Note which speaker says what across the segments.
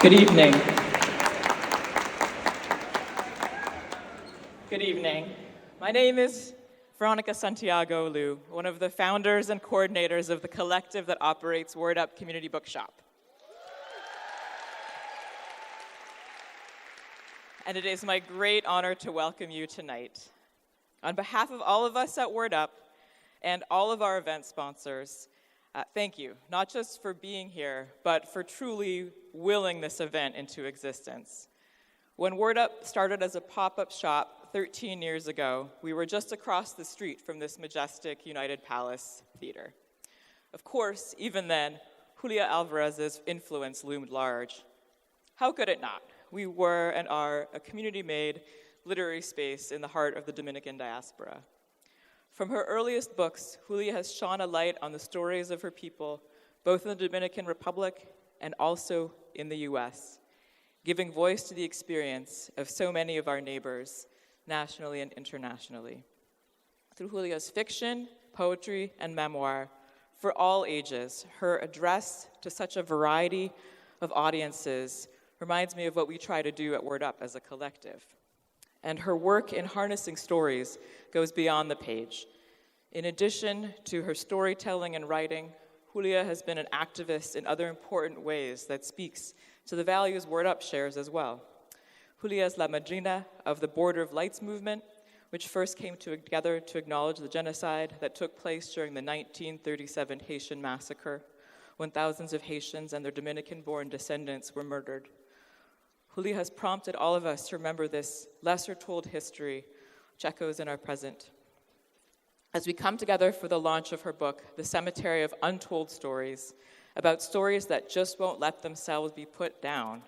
Speaker 1: Good evening. Good evening. My name is Veronica Santiago Liu, one of the founders and coordinators of the collective that operates Up Community Bookshop. And it is my great honor to welcome you tonight. On behalf of all of us at Up and all of our event sponsors, thank you, not just for being here, but for truly willing this event into existence. When Up started as a pop-up shop 13 years ago, we were just across the street from this majestic United Palace Theater. Of course, even then, Julia Alvarez's influence loomed large. How could it not? We were and are a community-made literary space in the heart of the Dominican diaspora. From her earliest books, Julia has shone a light on the stories of her people, both in the Dominican Republic and also in the US, giving voice to the experience of so many of our neighbors, nationally and internationally. Through Julia's fiction, poetry, and memoir, for all ages, her address to such a variety of audiences reminds me of what we try to do at Up as a collective. And her work in harnessing stories goes beyond the page. In addition to her storytelling and writing, Julia has been an activist in other important ways that speaks to the values Up shares as well. Julia is la madrina of the Border of Lights movement, which first came together to acknowledge the genocide that took place during the 1937 Haitian massacre, when thousands of Haitians and their Dominican-born descendants were murdered. Julia has prompted all of us to remember this lesser-told history, which echoes in our present. As we come together for the launch of her book, The Cemetery of Untold Stories, about stories that just won't let themselves be put down,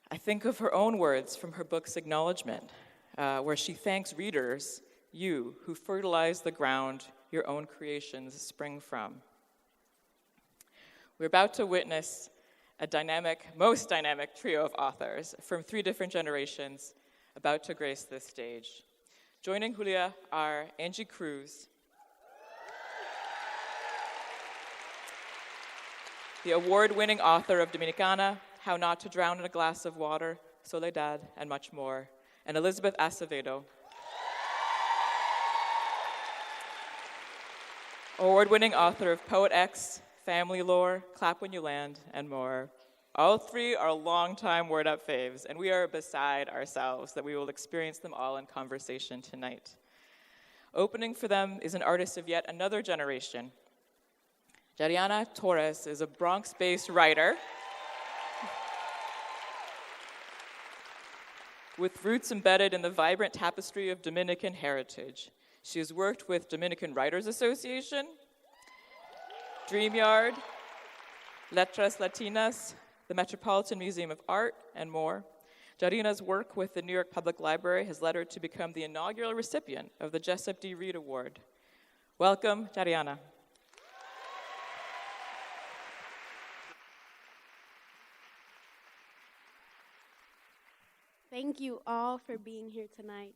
Speaker 1: I think of her own words from her book's acknowledgement, where she thanks readers, you, who fertilize the ground your own creations spring from. We're about to witness a most dynamic trio of authors from 3 different generations about to grace this stage. Joining Julia are Angie Cruz, the award-winning author of Dominicana, How Not to Drown in a Glass of Water, Soledad, and much more, and Elizabeth Acevedo, award-winning author of Poet X, Family Lore, Clap When You Land, and more. All 3 are longtime Up faves, and we are beside ourselves that we will experience them all in conversation tonight. Opening for them is an artist of yet another generation. Jariana Torres is a Bronx-based writer with roots embedded in the vibrant tapestry of Dominican heritage. She has worked with Dominican Writers Association, DreamYard, Letras Latinas, the Metropolitan Museum of Art, and more. Jariana's work with the New York Public Library has led her to become the inaugural recipient of the Jessup D. Reed Award. Welcome, Jariana.
Speaker 2: Thank you all for being here tonight.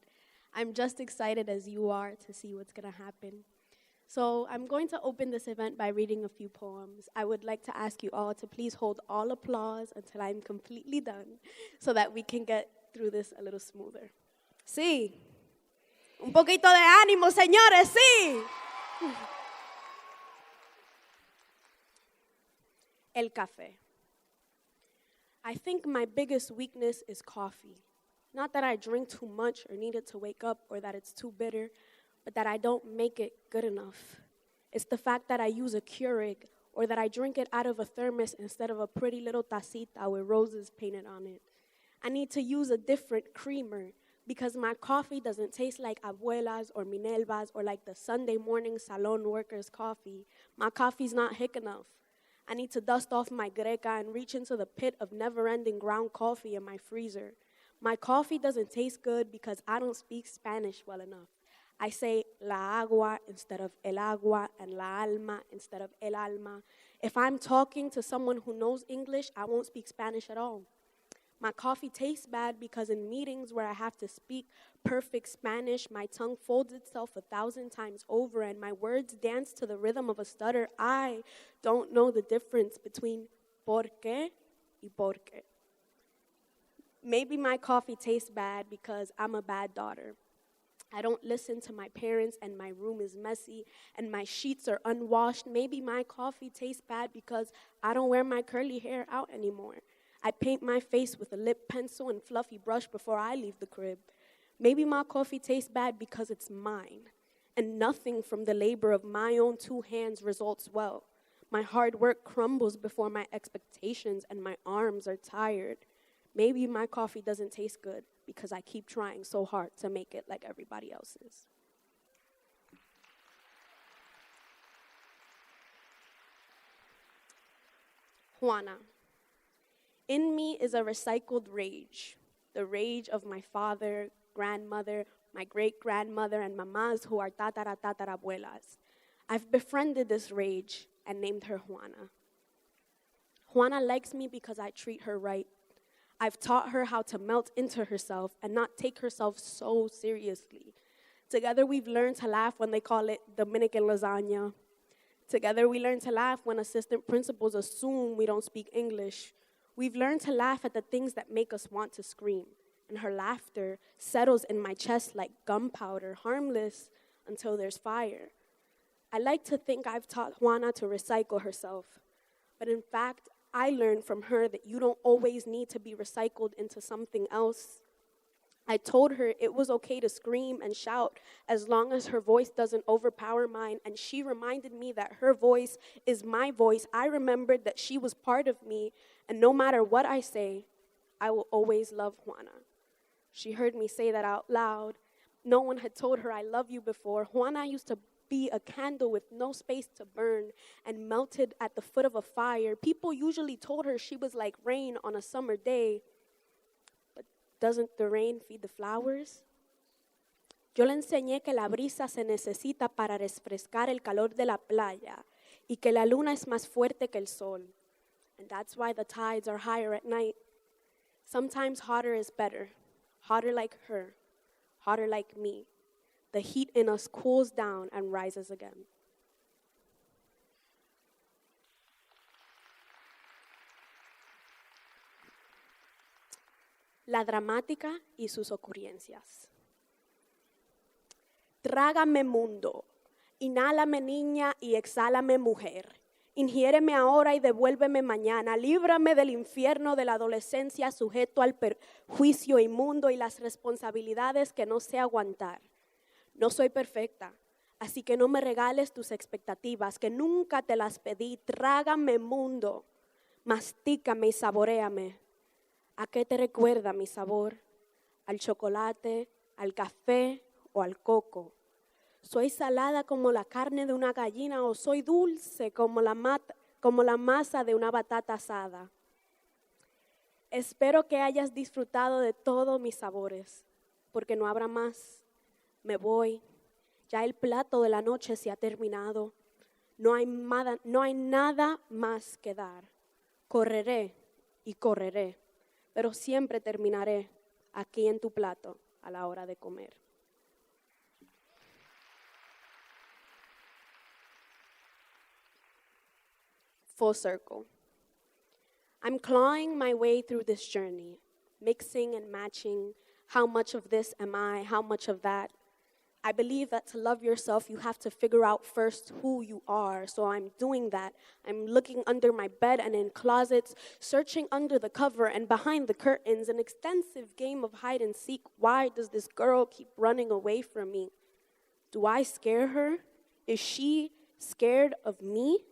Speaker 2: I'm just excited as you are to see what's going to happen. So I'm going to open this event by reading a few poems. I would like to ask you all to please hold all applause until I'm completely done so that we can get through this a little smoother. Sí. Un poquito de ánimo, señores, sí. El café. I think my biggest weakness is coffee. Not that I drink too much or need it to wake up or that it's too bitter, but that I don't make it good enough. It's the fact that I use a Keurig or that I drink it out of a thermos instead of a pretty little tacita with roses painted on it. I need to use a different creamer because my coffee doesn't taste like Abuela's or Minerva's or like the Sunday morning salon workers' coffee. My coffee's not hick enough. I need to dust off my greca and reach into the pit of never-ending ground coffee in my freezer. My coffee doesn't taste good because I don't speak Spanish well enough. I say la agua instead of el agua and la alma instead of el alma. If I'm talking to someone who knows English, I won't speak Spanish at all. My coffee tastes bad because in meetings where I have to speak perfect Spanish, my tongue folds itself 1,000 times over and my words dance to the rhythm of a stutter. I don't know the difference between por qué y por qué. Maybe my coffee tastes bad because I'm a bad daughter. I don't listen to my parents and my room is messy and my sheets are unwashed. Maybe my coffee tastes bad because I don't wear my curly hair out anymore. I paint my face with a lip pencil and fluffy brush before I leave the crib. Maybe my coffee tastes bad because it's mine and nothing from the labor of my own 2 hands results well. My hard work crumbles before my expectations and my arms are tired. Maybe my coffee doesn't taste good because I keep trying so hard to make it like everybody else's. Juana. In me is a recycled rage, the rage of my father, grandmother, my great-grandmother, and mamás who are tatarabuelas. I've befriended this rage and named her Juana. Juana likes me because I treat her right. I've taught her how to melt into herself and not take herself so seriously. Together we've learned to laugh when they call it Dominican lasagna. Together we learn to laugh when assistant principals assume we don't speak English. We've learned to laugh at the things that make us want to scream. And her laughter settles in my chest like gunpowder, harmless until there's fire. I like to think I've taught Juana to recycle herself. But in fact, I learned from her that you don't always need to be recycled into something else. I told her it was okay to scream and shout as long as her voice doesn't overpower mine, and she reminded me that her voice is my voice. I remembered that she was part of me, and no matter what I say, I will always love Juana. She heard me say that out loud. No one had told her I love you before. Juana used to be a candle with no space to burn and melted at the foot of a fire. People usually told her she was like rain on a summer day. But doesn't the rain feed the flowers? Yo le enseñé que la brisa se necesita para refrescar el calor de la playa y que la luna es más fuerte que el sol. And that's why the tides are higher at night. Sometimes hotter is better. Hotter like her. Hotter like me. The heat in us cools down and rises again. La dramática y sus ocurrencias. Trágame mundo, inhálame niña y exhálame mujer. Ingiéreme ahora y devuélveme mañana. Líbrame del infierno de la adolescencia sujeto al perjuicio inmundo y las responsabilidades que no sé aguantar. No soy perfecta, así que no me regales tus expectativas, que nunca te las pedí. Trágame mundo, mastícame y saboréame. ¿A qué te recuerda mi sabor? ¿Al chocolate, al café o al coco? ¿Soy salada como la carne de una gallina o soy dulce como la masa de una batata asada? Espero que hayas disfrutado de todos mis sabores, porque no habrá más. Me voy, ya el plato de la noche se ha terminado, no hay nada más que dar. Correré y correré, pero siempre terminaré aquí en tu plato a la hora de comer. Full circle. I'm clawing my way through this journey, mixing and matching. How much of this am I? How much of that? I believe that to love yourself, you have to figure out first who you are. So I'm doing that. I'm looking under my bed and in closets, searching under the cover and behind the curtains, an extensive game of hide and seek. Why does this girl keep running away from me? Do I scare her? Is she scared of me?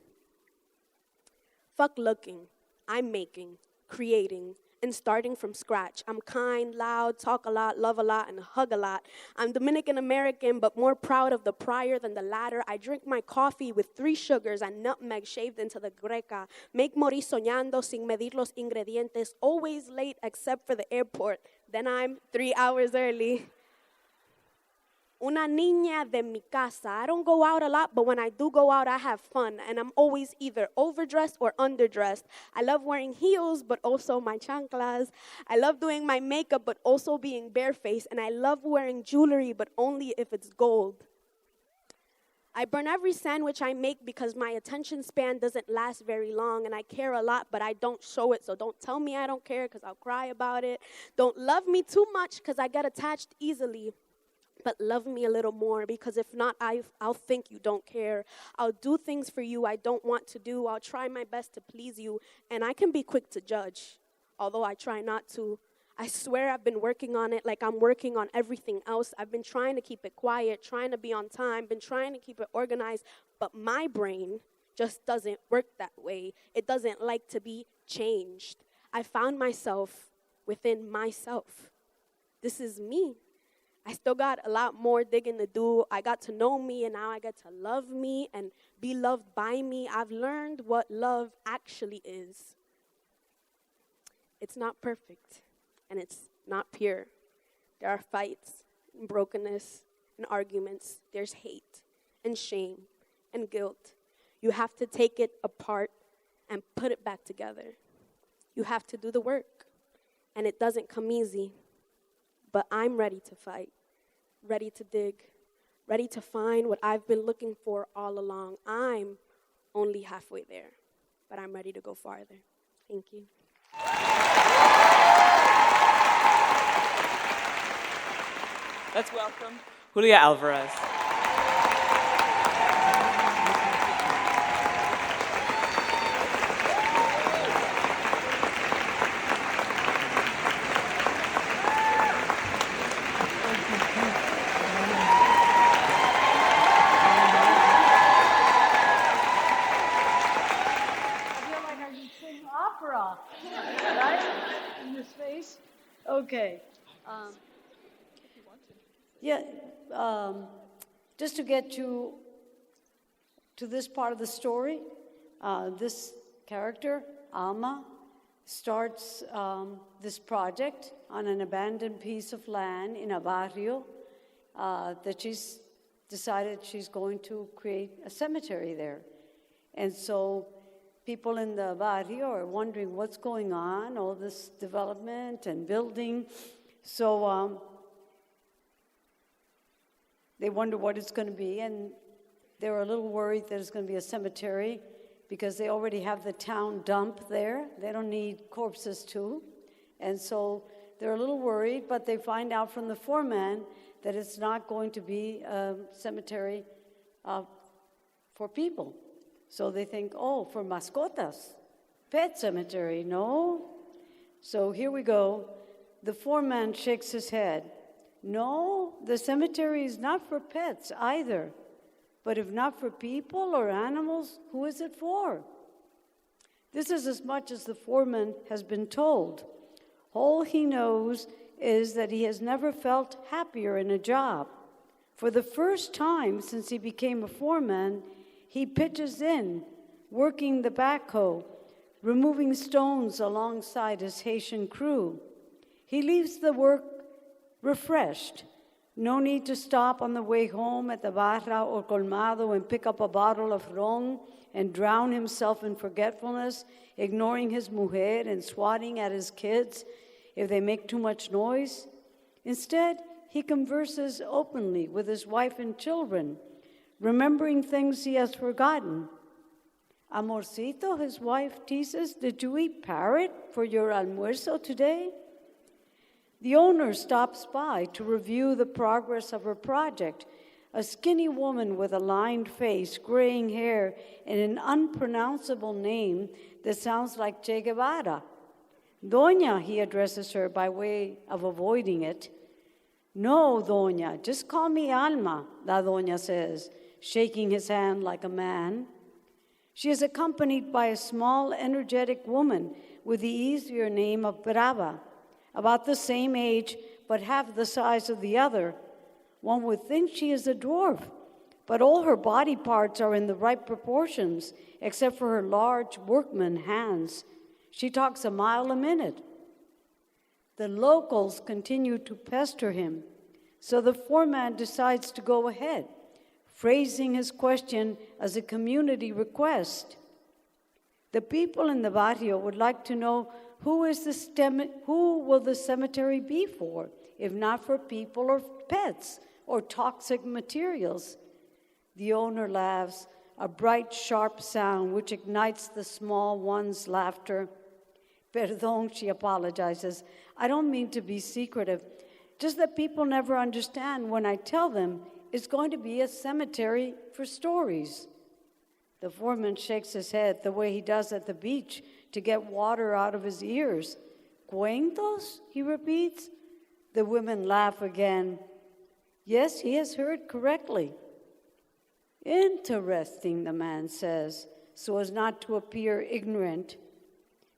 Speaker 2: Fuck looking. I'm making, creating, and starting from scratch. I'm kind, loud, talk a lot, love a lot, and hug a lot. I'm Dominican American, but more proud of the prior than the latter. I drink my coffee with 3 sugars and nutmeg shaved into the greca. Make morir soñando sin medir los ingredientes. Always late except for the airport. Then I'm 3 hours early. Una niña de mi casa. I don't go out a lot, but when I do go out, I have fun. And I'm always either overdressed or underdressed. I love wearing heels, but also my chanclas. I love doing my makeup, but also being barefaced. And I love wearing jewelry, but only if it's gold. I burn every sandwich I make because my attention span doesn't last very long, and I care a lot, but I don't show it, so don't tell me I don't care because I'll cry about it. Don't love me too much because I get attached easily, but love me a little more, because if not, I'll think you don't care. I'll do things for you I don't want to do. I'll try my best to please you, and I can be quick to judge, although I try not to. I swear I've been working on it like I'm working on everything else. I've been trying to keep it quiet, trying to be on time, been trying to keep it organized, but my brain just doesn't work that way. It doesn't like to be changed. I found myself within myself. This is me. I still got a lot more digging to do. I got to know me, and now I get to love me and be loved by me. I've learned what love actually is. It's not perfect. And it's not pure. There are fights and brokenness and arguments. There's hate and shame and guilt. You have to take it apart and put it back together. You have to do the work. And it doesn't come easy. But I'm ready to fight, ready to dig, ready to find what I've been looking for all along. I'm only halfway there, but I'm ready to go farther. Thank you.
Speaker 1: Let's welcome Julia Alvarez.
Speaker 3: Right? In this space? Okay. Just to get to this part of the story, this character, Alma, starts this project on an abandoned piece of land in a barrio that she's decided she's going to create a cemetery there. And so people in the barrio are wondering what's going on, all this development and building. So they wonder what it's going to be, and they're a little worried that it's going to be a cemetery because they already have the town dump there. They don't need corpses too. And so they're a little worried, but they find out from the foreman that it's not going to be a cemetery for people. So they think, oh, for mascotas, pet cemetery, no? So here we go. The foreman shakes his head. No, the cemetery is not for pets either. But if not for people or animals, who is it for? This is as much as the foreman has been told. All he knows is that he has never felt happier in a job. For the first time since he became a foreman, he pitches in, working the backhoe, removing stones alongside his Haitian crew. He leaves the work refreshed. No need to stop on the way home at the barra or colmado and pick up a bottle of ron and drown himself in forgetfulness, ignoring his mujer and swatting at his kids if they make too much noise. Instead, he converses openly with his wife and children, remembering things he has forgotten. Amorcito, his wife teases, did you eat parrot for your almuerzo today? The owner stops by to review the progress of her project, a skinny woman with a lined face, graying hair, and an unpronounceable name that sounds like Che Guevara. Doña, he addresses her by way of avoiding it. No, Doña, just call me Alma, La Doña says, shaking his hand like a man. She is accompanied by a small, energetic woman with the easier name of Brava, about the same age, but half the size of the other. One would think she is a dwarf, but all her body parts are in the right proportions, except for her large workman hands. She talks a mile a minute. The locals continue to pester him. So the foreman decides to go ahead, phrasing his question as a community request. The people in the barrio would like to know who will the cemetery be for, if not for people or pets or toxic materials. The owner laughs, a bright, sharp sound which ignites the small one's laughter. Perdón, she apologizes. I don't mean to be secretive, just that people never understand when I tell them it's going to be a cemetery for stories. The foreman shakes his head the way he does at the beach to get water out of his ears. Cuentos, he repeats. The women laugh again. Yes, he has heard correctly. Interesting, the man says, so as not to appear ignorant.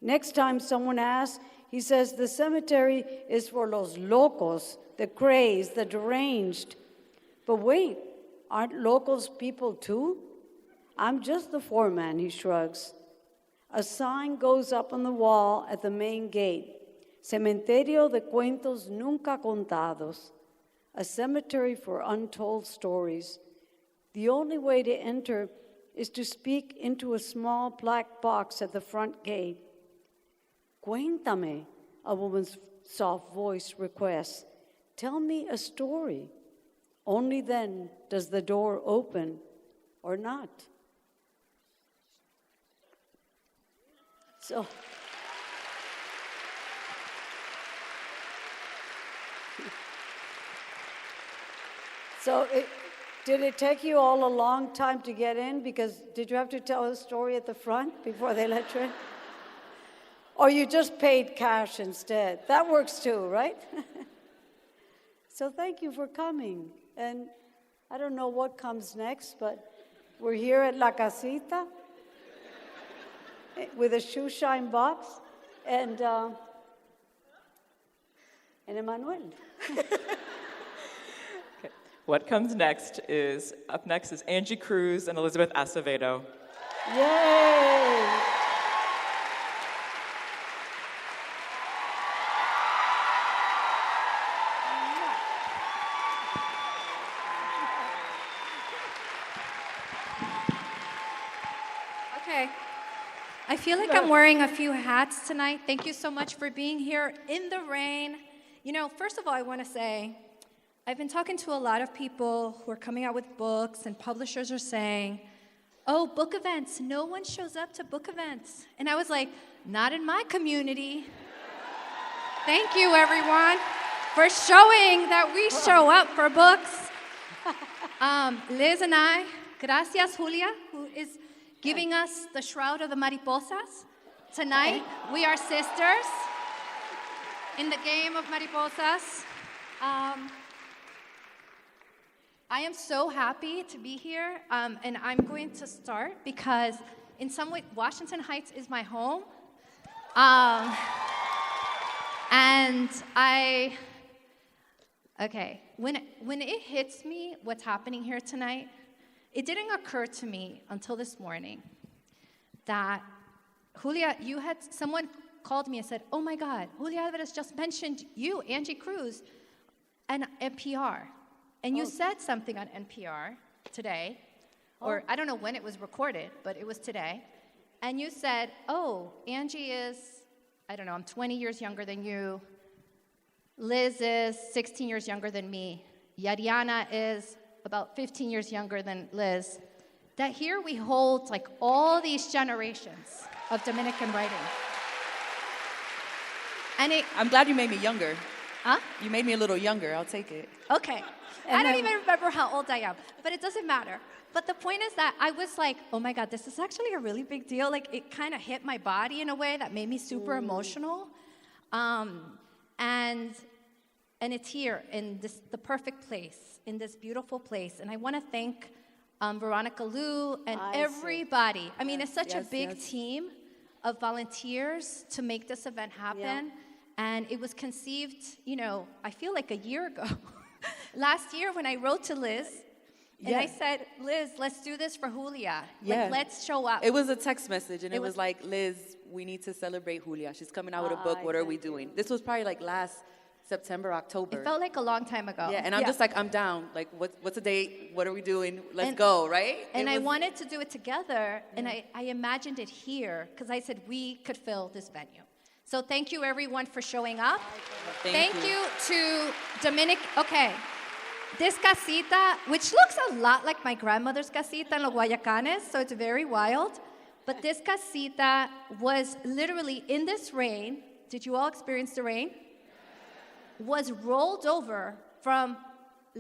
Speaker 3: Next time someone asks, he says the cemetery is for los locos, the crazed, the deranged. But wait, aren't locals people too? I'm just the foreman, he shrugs. A sign goes up on the wall at the main gate. Cementerio de Cuentos Nunca Contados. A cemetery for untold stories. The only way to enter is to speak into a small black box at the front gate. Cuéntame, a woman's soft voice requests. Tell me a story. Only then does the door open, or not. Did it take you all a long time to get in? Because did you have to tell a story at the front before they let you in? Or you just paid cash instead? That works too, right? So thank you for coming. And I don't know what comes next, but we're here at La Casita with a shoe shine box and Emmanuel.
Speaker 1: What comes next is Angie Cruz and Elizabeth Acevedo.
Speaker 3: Yay!
Speaker 4: Okay. I feel like I'm wearing a few hats tonight. Thank you so much for being here in the rain. You know, first of all, I want to say, I've been talking to a lot of people who are coming out with books, and publishers are saying, oh, book events, no one shows up to book events. And I was like, not in my community. Thank you, everyone, for showing that we show up for books. Liz and I, gracias, Julia, who is giving us the Shroud of the Mariposas. Tonight, we are sisters in the game of mariposas. I am so happy to be here, and I'm going to start because in some way, Washington Heights is my home. When it hits me what's happening here tonight, it didn't occur to me until this morning that, Julia, someone called me and said, oh my God, Julia Alvarez just mentioned you, Angie Cruz, and NPR. And you said something on NPR today, or I don't know when it was recorded, but it was today. And you said, oh, Angie is, I don't know, I'm 20 years younger than you. Liz is 16 years younger than me. Yariana is about 15 years younger than Liz. That here we hold like all these generations of Dominican writing. And
Speaker 5: I'm glad you made me younger.
Speaker 4: Huh?
Speaker 5: You made me a little younger. I'll take it.
Speaker 4: Okay. I don't even remember how old I am, but it doesn't matter. But the point is that I was like, oh my God, this is actually a really big deal. Like, it kind of hit my body in a way that made me super emotional. And it's here in the perfect place, in this beautiful place. And I want to thank Veronica Liu and everybody. I mean, it's such a big team of volunteers to make this event happen.
Speaker 3: Yeah.
Speaker 4: And it was conceived, I feel like a year ago. Last year when I wrote to Liz, and I said, Liz, let's do this for Julia.
Speaker 5: Yeah.
Speaker 4: Like, let's show up.
Speaker 5: It was a text message, and it was like, Liz, we need to celebrate Julia. She's coming out with a book. What are we doing? This was probably like last September, October.
Speaker 4: It felt like a long time ago.
Speaker 5: Yeah, and I'm just like, I'm down. Like, what's the date? What are we doing? Let's go, right?
Speaker 4: And I wanted to do it together, and I imagined it here, because I said we could fill this venue. So thank you, everyone, for showing up. Thank you to Dominican. Okay. This casita, which looks a lot like my grandmother's casita in Los Guayacanes, so it's very wild. But this casita was literally in this rain. Did you all experience the rain? Was rolled over from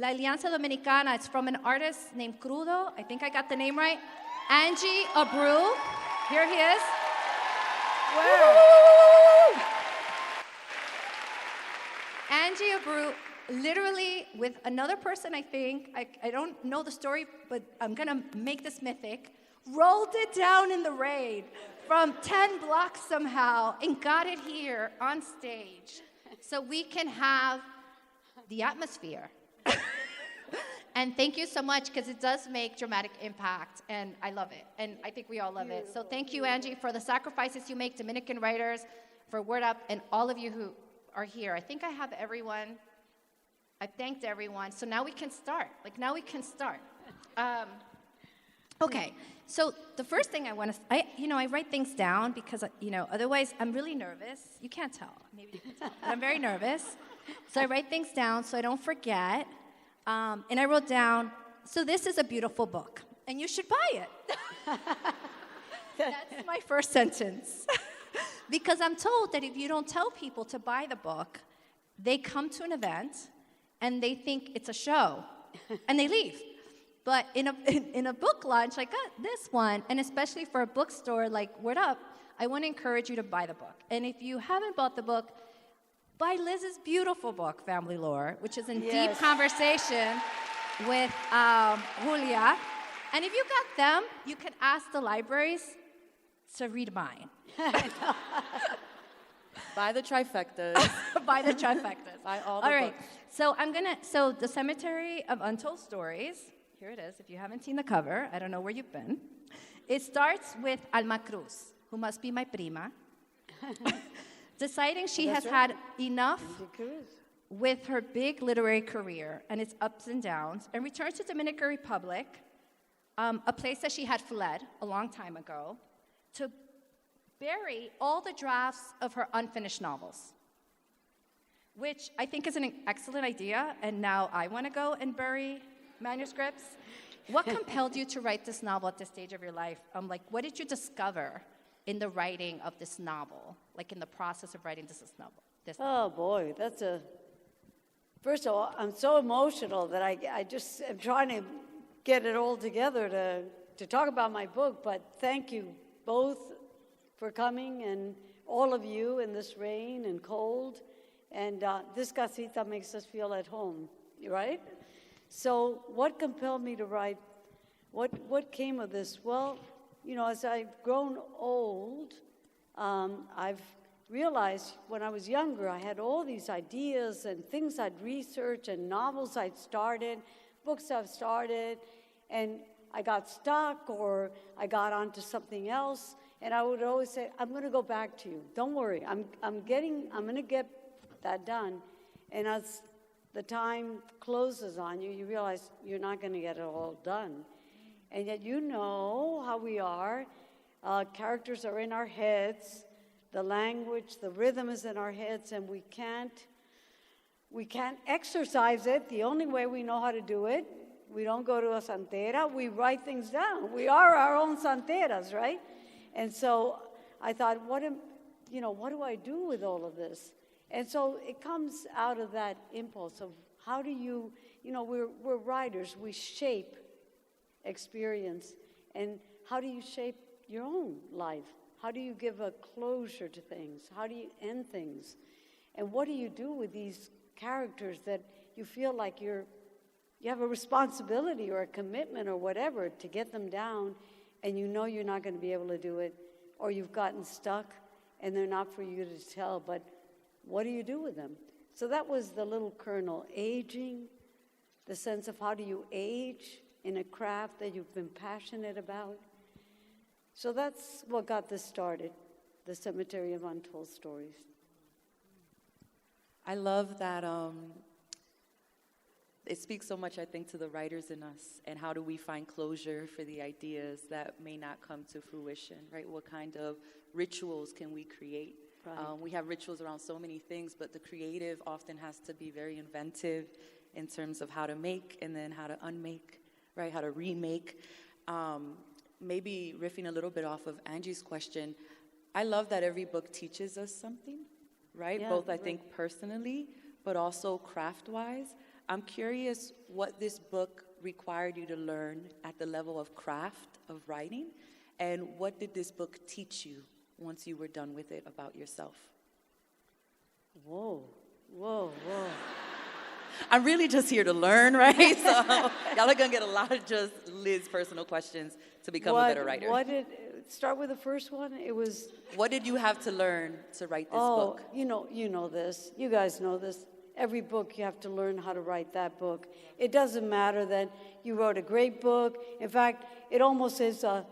Speaker 4: La Alianza Dominicana. It's from an artist named Crudo. I think I got the name right. Angie Abreu. Here he is. Wow. Angie Abreu, literally with another person, I think, I don't know the story, but I'm gonna make this mythic, rolled it down in the rain from 10 blocks somehow and got it here on stage so we can have the atmosphere. And thank you so much, because it does make dramatic impact, and I love it, and I think we all love it. So thank you, Angie, for the sacrifices you make, Dominican writers, for Word Up, and all of you who are here. I think I have everyone. I've thanked everyone, so now we can start. Okay, so the first thing I want to, I write things down because, otherwise I'm really nervous. You can't tell, maybe you can tell, but I'm very nervous. So I write things down so I don't forget. And I wrote down, so this is a beautiful book, and you should buy it. That's my first sentence. Because I'm told that if you don't tell people to buy the book, they come to an event, and they think it's a show, and they leave. But in a book launch like this one, and especially for a bookstore like Word Up, I want to encourage you to buy the book. And if you haven't bought the book, buy Liz's beautiful book, Family Lore, which is in deep conversation with Julia. And if you got them, you can ask the libraries to read mine.
Speaker 5: Buy the trifectas.
Speaker 4: Buy the trifectas.
Speaker 5: Buy all the books.
Speaker 4: So the Cemetery of Untold Stories, here it is, if you haven't seen the cover, I don't know where you've been. It starts with Alma Cruz, who must be my prima. Deciding she has had enough with her big literary career and its ups and downs, and returns to Dominican Republic, a place that she had fled a long time ago, to bury all the drafts of her unfinished novels, which I think is an excellent idea, and now I want to go and bury manuscripts. What compelled you to write this novel at this stage of your life? What did you discover in the writing of this novel, in the process of writing this novel?
Speaker 3: Oh, boy, first of all, I'm so emotional that I just am trying to get it all together to talk about my book, but thank you both for coming, and all of you in this rain and cold, and this casita makes us feel at home, right? So what compelled me to write? What came of this? Well, as I've grown old, I've realized when I was younger, I had all these ideas and things I'd researched and novels I'd started, books I've started, and I got stuck or I got onto something else, and I would always say, I'm going to go back to you. Don't worry, I'm going to get that done. And as the time closes on you, you realize you're not going to get it all done. And yet you know how we are. Characters are in our heads. The language, the rhythm is in our heads, and we can't exercise it. The only way we know how to do it, we don't go to a santera. We write things down. We are our own santeras, right? And so I thought, what do I do with all of this? And so it comes out of that impulse of how do you, we're writers. We shape experience. And how do you shape your own life? How do you give a closure to things? How do you end things? And what do you do with these characters that you feel like you have a responsibility or a commitment or whatever to get them down, and you know you're not going to be able to do it, or you've gotten stuck and they're not for you to tell, but what do you do with them? So that was the little kernel, aging, the sense of how do you age in a craft that you've been passionate about. So that's what got this started, the Cemetery of Untold Stories.
Speaker 5: I love that it speaks so much, I think, to the writers in us, and how do we find closure for the ideas that may not come to fruition, right? What kind of rituals can we create?
Speaker 3: Right.
Speaker 5: We have rituals around so many things, but the creative often has to be very inventive in terms of how to make and then how to unmake, right? How to remake. Maybe riffing a little bit off of Angie's question, I love that every book teaches us something, right?
Speaker 3: Yeah,
Speaker 5: Both, I
Speaker 3: right.
Speaker 5: think, personally, but also craft-wise. I'm curious what this book required you to learn at the level of craft of writing, and what did this book teach you once you were done with it about yourself?
Speaker 3: Whoa, whoa, whoa.
Speaker 5: I'm really just here to learn, right? So y'all are gonna get a lot of just Liz's personal questions to become a better writer.
Speaker 3: Start with the first one? It was,
Speaker 5: What did you have to learn to write this book?
Speaker 3: you know this. You guys know this. Every book, you have to learn how to write that book. It doesn't matter that you wrote a great book. In fact, it almost is a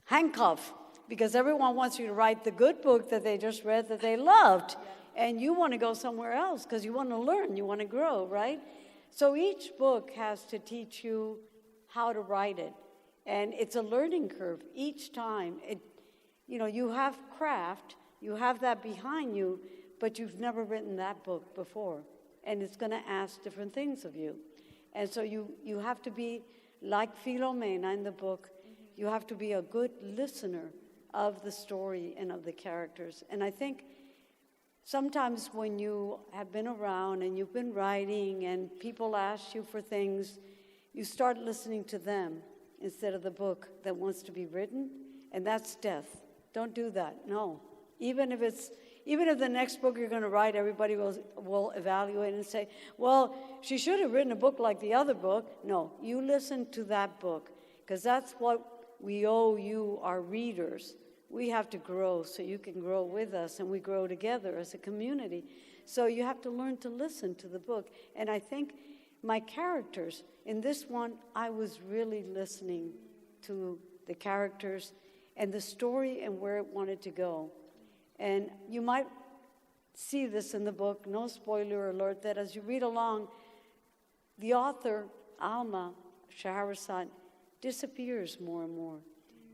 Speaker 3: handcuff, because everyone wants you to write the good book that they just read that they loved. And you want to go somewhere else because you want to learn, you want to grow, right? So each book has to teach you how to write it. And it's a learning curve each time. You have craft, you have that behind you, but you've never written that book before. And it's going to ask different things of you. And so you have to be like Filomena in the book. You have to be a good listener of the story and of the characters. And I think sometimes when you have been around and you've been writing and people ask you for things, you start listening to them instead of the book that wants to be written, and that's death. Don't do that, no. Even if the next book you're going to write, everybody will evaluate and say, well, she should have written a book like the other book. No, you listen to that book, because that's what we owe you, our readers. We have to grow so you can grow with us, and we grow together as a community. So you have to learn to listen to the book. And I think my characters, in this one, I was really listening to the characters and the story and where it wanted to go. And you might see this in the book, no spoiler alert, that as you read along, the author, Alma Cruz, disappears more and more.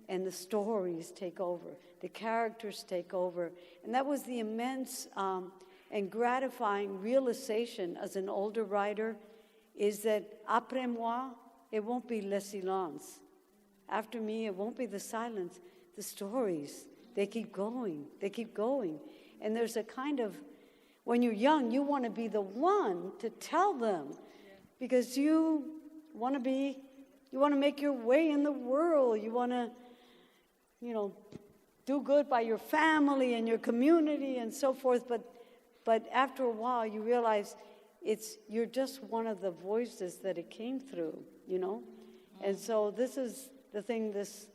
Speaker 3: And the stories take over, the characters take over. And that was the immense and gratifying realization as an older writer, is that après moi, it won't be le silence. After me, it won't be the silence. The stories, they keep going, they keep going. And there's a kind of, when you're young, you want to be the one to tell them, because you want to make your way in the world. You want to, do good by your family and your community and so forth. But after a while, you realize you're just one of the voices that it came through, And so this is the thing this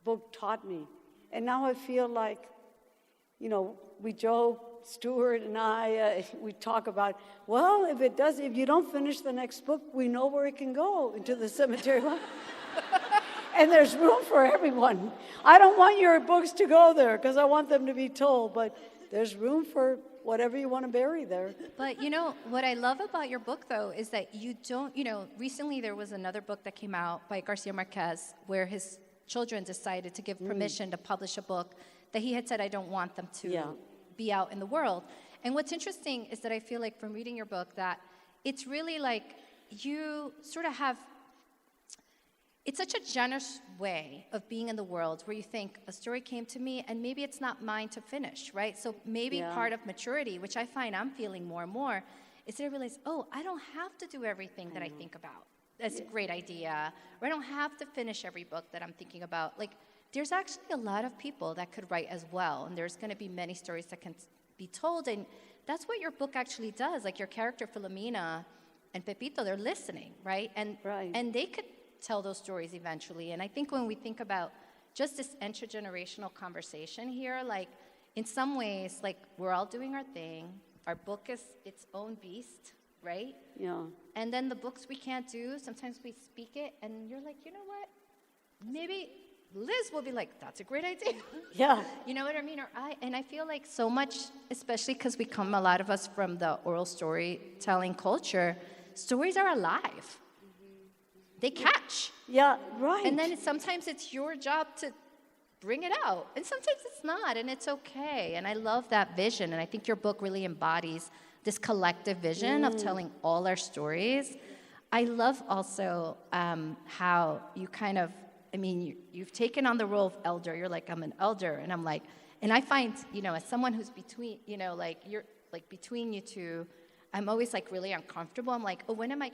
Speaker 3: book taught me. And now I feel like, we joke, Stuart and I, we talk about, well, if you don't finish the next book, we know where it can go, into the cemetery. And there's room for everyone. I don't want your books to go there because I want them to be told, but there's room for whatever you want to bury there.
Speaker 4: But what I love about your book, though, is that you don't, recently there was another book that came out by Garcia Marquez where his children decided to give permission to publish a book that he had said, I don't want them to be out in the world. And what's interesting is that I feel like from reading your book that it's really like you sort of have, it's such a generous way of being in the world where you think a story came to me and maybe it's not mine to finish, right? So maybe part of maturity, which I find I'm feeling more and more, is that I realize, I don't have to do everything that I think about. That's a great idea. Or I don't have to finish every book that I'm thinking about. Like, there's actually a lot of people that could write as well, and there's going to be many stories that can be told, and that's what your book actually does. Like your character Filomena and Pepito, they're listening, right? And they could tell those stories eventually. And I think when we think about just this intergenerational conversation here, like in some ways, like we're all doing our thing. Our book is its own beast, right?
Speaker 3: Yeah.
Speaker 4: And then the books we can't do, sometimes we speak it and you're like, you know what? Maybe Liz will be like, that's a great idea.
Speaker 3: Yeah.
Speaker 4: You know what I mean? And I feel like so much, especially because we come, a lot of us, from the oral storytelling culture, stories are alive. They catch.
Speaker 3: Yeah, right.
Speaker 4: And then sometimes it's your job to bring it out. And sometimes it's not, and it's okay. And I love that vision. And I think your book really embodies this collective vision of telling all our stories. I love also how you kind of, I mean, you've taken on the role of elder. You're like, I'm an elder. And I'm like, and I find, you know, as someone who's between, you know, like, you're like between you two, I'm always like really uncomfortable. I'm like, oh, when am I?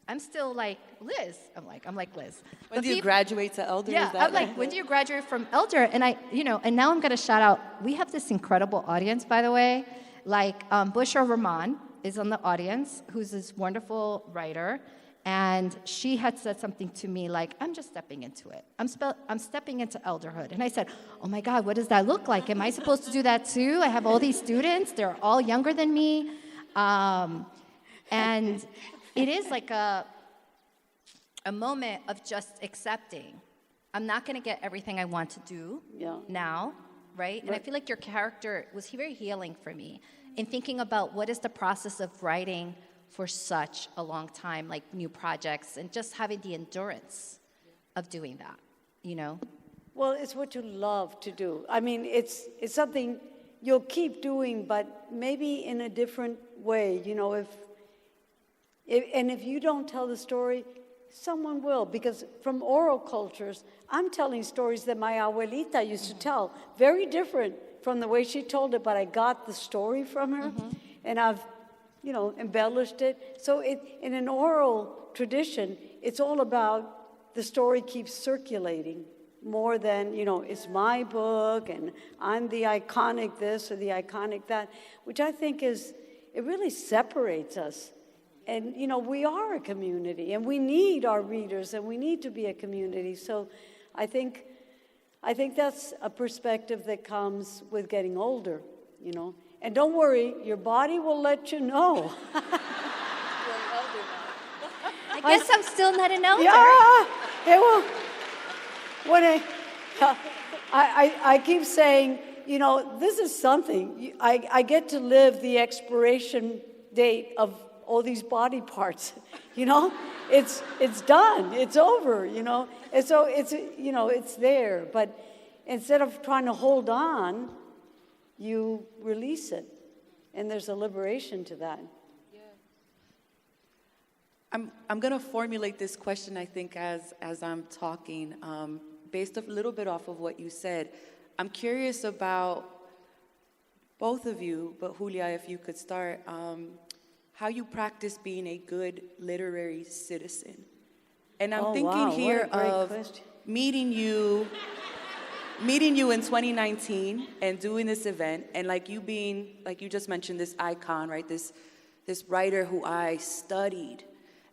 Speaker 4: I'm still like Liz. I'm like Liz.
Speaker 5: When do you graduate to elder?
Speaker 4: Yeah,
Speaker 5: Is that
Speaker 4: I'm like, when do you graduate from elder? And I, you know, and now I'm gonna shout out. We have this incredible audience, by the way. Like Bushra Rahman is on the audience, who's this wonderful writer, and she had said something to me like, "I'm just stepping into it. I'm stepping into elderhood." And I said, "Oh my God, what does that look like? Am I supposed to do that too? I have all these students. They're all younger than me." And it is like a moment of just accepting. I'm not going to get everything I want to do now, right? And I feel like your character was very healing for me in thinking about what is the process of writing for such a long time, like new projects, and just having the endurance of doing that, you know?
Speaker 3: Well, it's what you love to do. I mean, it's something you'll keep doing, but maybe in a different way. You know, if you don't tell the story, someone will, because from oral cultures, I'm telling stories that my abuelita used to tell, very different from the way she told it, but I got the story from her, and I've, you know, embellished it. So in an oral tradition, it's all about the story keeps circulating more than, you know, it's my book, and I'm the iconic this or the iconic that, which I think it really separates us. And, you know, we are a community, and we need our readers, and we need to be a community. So I think that's a perspective that comes with getting older, you know. And don't worry, your body will let you know.
Speaker 4: I guess I'm still not an elder.
Speaker 3: Yeah, it will. When I keep saying, you know, this is something. I get to live the expiration date of all these body parts, you know, it's done, it's over, you know, and so it's, you know, it's there, but instead of trying to hold on, you release it, and there's a liberation to that.
Speaker 5: Yeah. I'm gonna formulate this question, I think, as I'm talking, based a little bit off of what you said. I'm curious about both of you, but Julia, if you could start. How you practice being a good literary citizen. And I'm thinking here of meeting you in 2019 and doing this event, and like you being, like you just mentioned, this icon, right? This writer who I studied.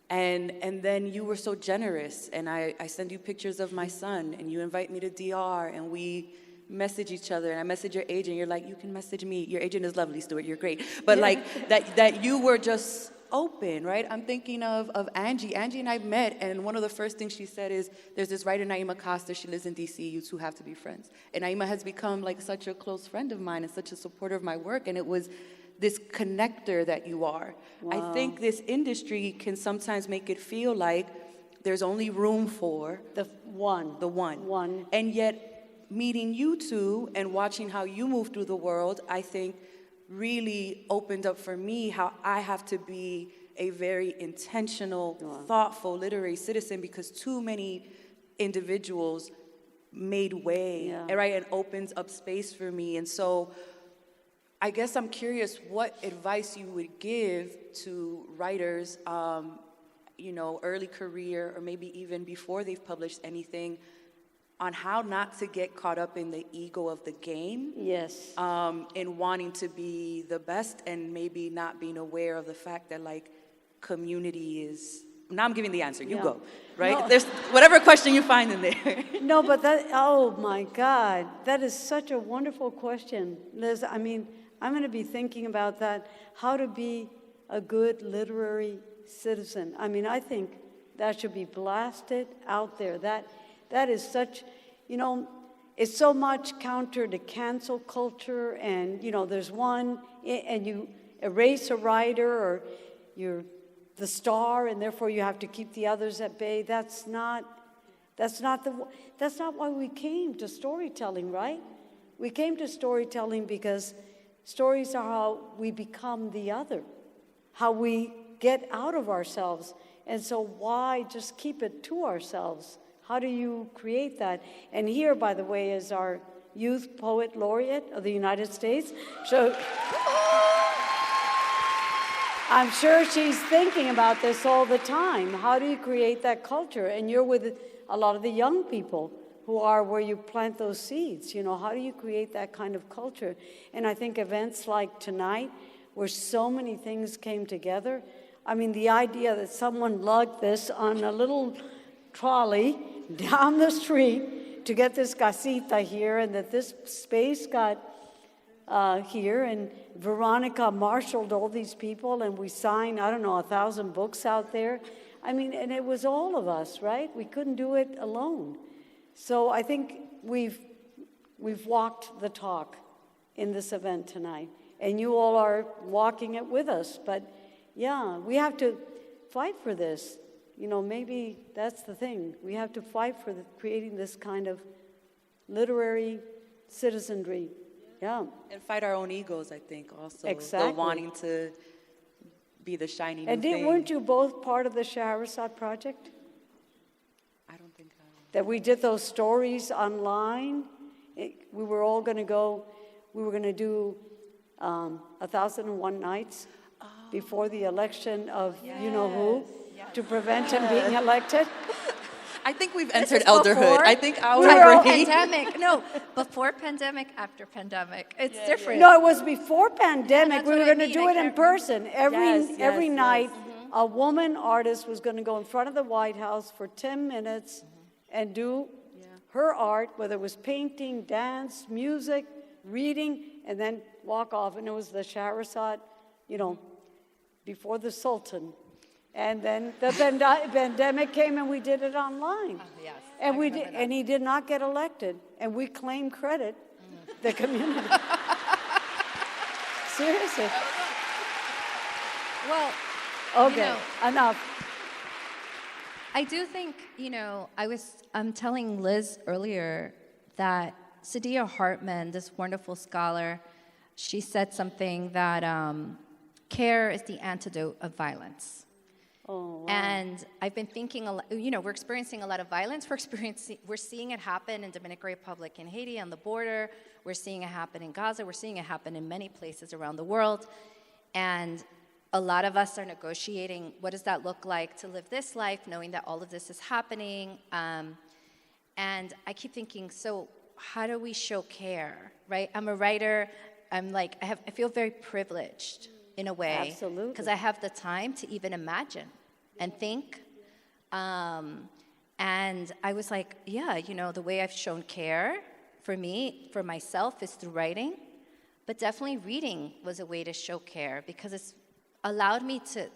Speaker 5: And then you were so generous, and I send you pictures of my son, and you invite me to DR, and we message each other, and I message your agent. You're like, you can message me. Your agent is lovely, Stuart. You're great. But like that you were just open, right? I'm thinking of Angie. Angie and I met, and one of the first things she said is, there's this writer, Naima Costa. She lives in D.C. You two have to be friends. And Naima has become like such a close friend of mine and such a supporter of my work. And it was this connector that you are. Wow. I think this industry can sometimes make it feel like there's only room for
Speaker 3: the one.
Speaker 5: And yet, meeting you two and watching how you move through the world, I think really opened up for me how I have to be a very intentional, thoughtful literary citizen, because too many individuals made way, right, and opens up space for me. And so I guess I'm curious what advice you would give to writers, you know, early career, or maybe even before they've published anything, on how not to get caught up in the ego of the game.
Speaker 3: Yes.
Speaker 5: In wanting to be the best, and maybe not being aware of the fact that, like, community is... Now I'm giving the answer. You go, right? No. There's whatever question you find in there.
Speaker 3: No, but oh my God, that is such a wonderful question, Liz. I mean, I'm going to be thinking about that, how to be a good literary citizen. I mean, I think that should be blasted out there. That is such, it's so much counter to cancel culture, and, there's one, and you erase a writer, or you're the star, and therefore you have to keep the others at bay. That's not why we came to storytelling, right? We came to storytelling because stories are how we become the other, how we get out of ourselves. And so why just keep it to ourselves? How do you create that? And here, by the way, is our Youth Poet Laureate of the United States. So I'm sure she's thinking about this all the time. How do you create that culture? And you're with a lot of the young people who are where you plant those seeds. How do you create that kind of culture? And I think events like tonight, where so many things came together, I mean, the idea that someone lugged this on a little trolley down the street to get this casita here, and that this space got here, and Veronica marshaled all these people, and we signed, 1,000 books out there. I mean, and it was all of us, right? We couldn't do it alone. So I think we've walked the talk in this event tonight, and you all are walking it with us. But yeah, we have to fight for this. Maybe that's the thing. We have to fight for creating this kind of literary citizenry. Yeah.
Speaker 5: And fight our own egos, I think, also.
Speaker 3: Exactly.
Speaker 5: The wanting to be the shiny new
Speaker 3: And
Speaker 5: thing.
Speaker 3: weren't you both part of the Scheherazade project?
Speaker 5: I don't think I was.
Speaker 3: That we did those stories online. We were all going to go, we were going to do 1,001 Nights before the election of you-know-who to prevent him being elected.
Speaker 5: I think we've entered elderhood. I think our
Speaker 4: pandemic. No, before pandemic, after pandemic. It's different.
Speaker 3: No, it was before pandemic.
Speaker 4: that's
Speaker 3: We were
Speaker 4: what I
Speaker 3: going to
Speaker 4: mean.
Speaker 3: do
Speaker 4: I
Speaker 3: it in
Speaker 4: can't
Speaker 3: person. Every night,
Speaker 4: Mm-hmm.
Speaker 3: a woman artist was going to go in front of the White House for 10 minutes and do her art, whether it was painting, dance, music, reading, and then walk off. And it was the Scheherazade, before the Sultan. And then the pandemic came, and we did it online.
Speaker 4: Yes,
Speaker 3: and we did, and he did not get elected, and we claim credit, the community. Seriously.
Speaker 4: Well,
Speaker 3: Okay, enough.
Speaker 4: I do think, I'm telling Liz earlier that Saidiya Hartman, this wonderful scholar, she said something that care is the antidote of violence.
Speaker 3: Oh, wow.
Speaker 4: And I've been thinking, we're experiencing a lot of violence. We're seeing it happen in Dominican Republic and Haiti on the border. We're seeing it happen in Gaza. We're seeing it happen in many places around the world. And a lot of us are negotiating, what does that look like to live this life, knowing that all of this is happening? And I keep thinking, so how do we show care, right? I'm a writer. I feel very privileged in a way.
Speaker 3: Absolutely.
Speaker 4: Because I have the time to even imagine and think. And I was like, the way I've shown care for me, for myself, is through writing. But definitely reading was a way to show care, because it's allowed me to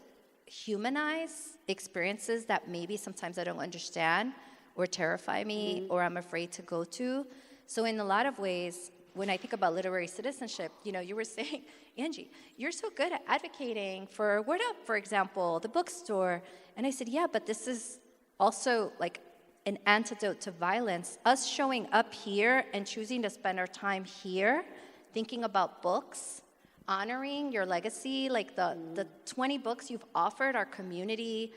Speaker 4: humanize experiences that maybe sometimes I don't understand or terrify me or I'm afraid to go to. So in a lot of ways, when I think about literary citizenship, you were saying, Angie, you're so good at advocating for Word Up, for example, the bookstore. And I said, yeah, but this is also like an antidote to violence. Us showing up here and choosing to spend our time here, thinking about books, honoring your legacy, like the 20 books you've offered our community,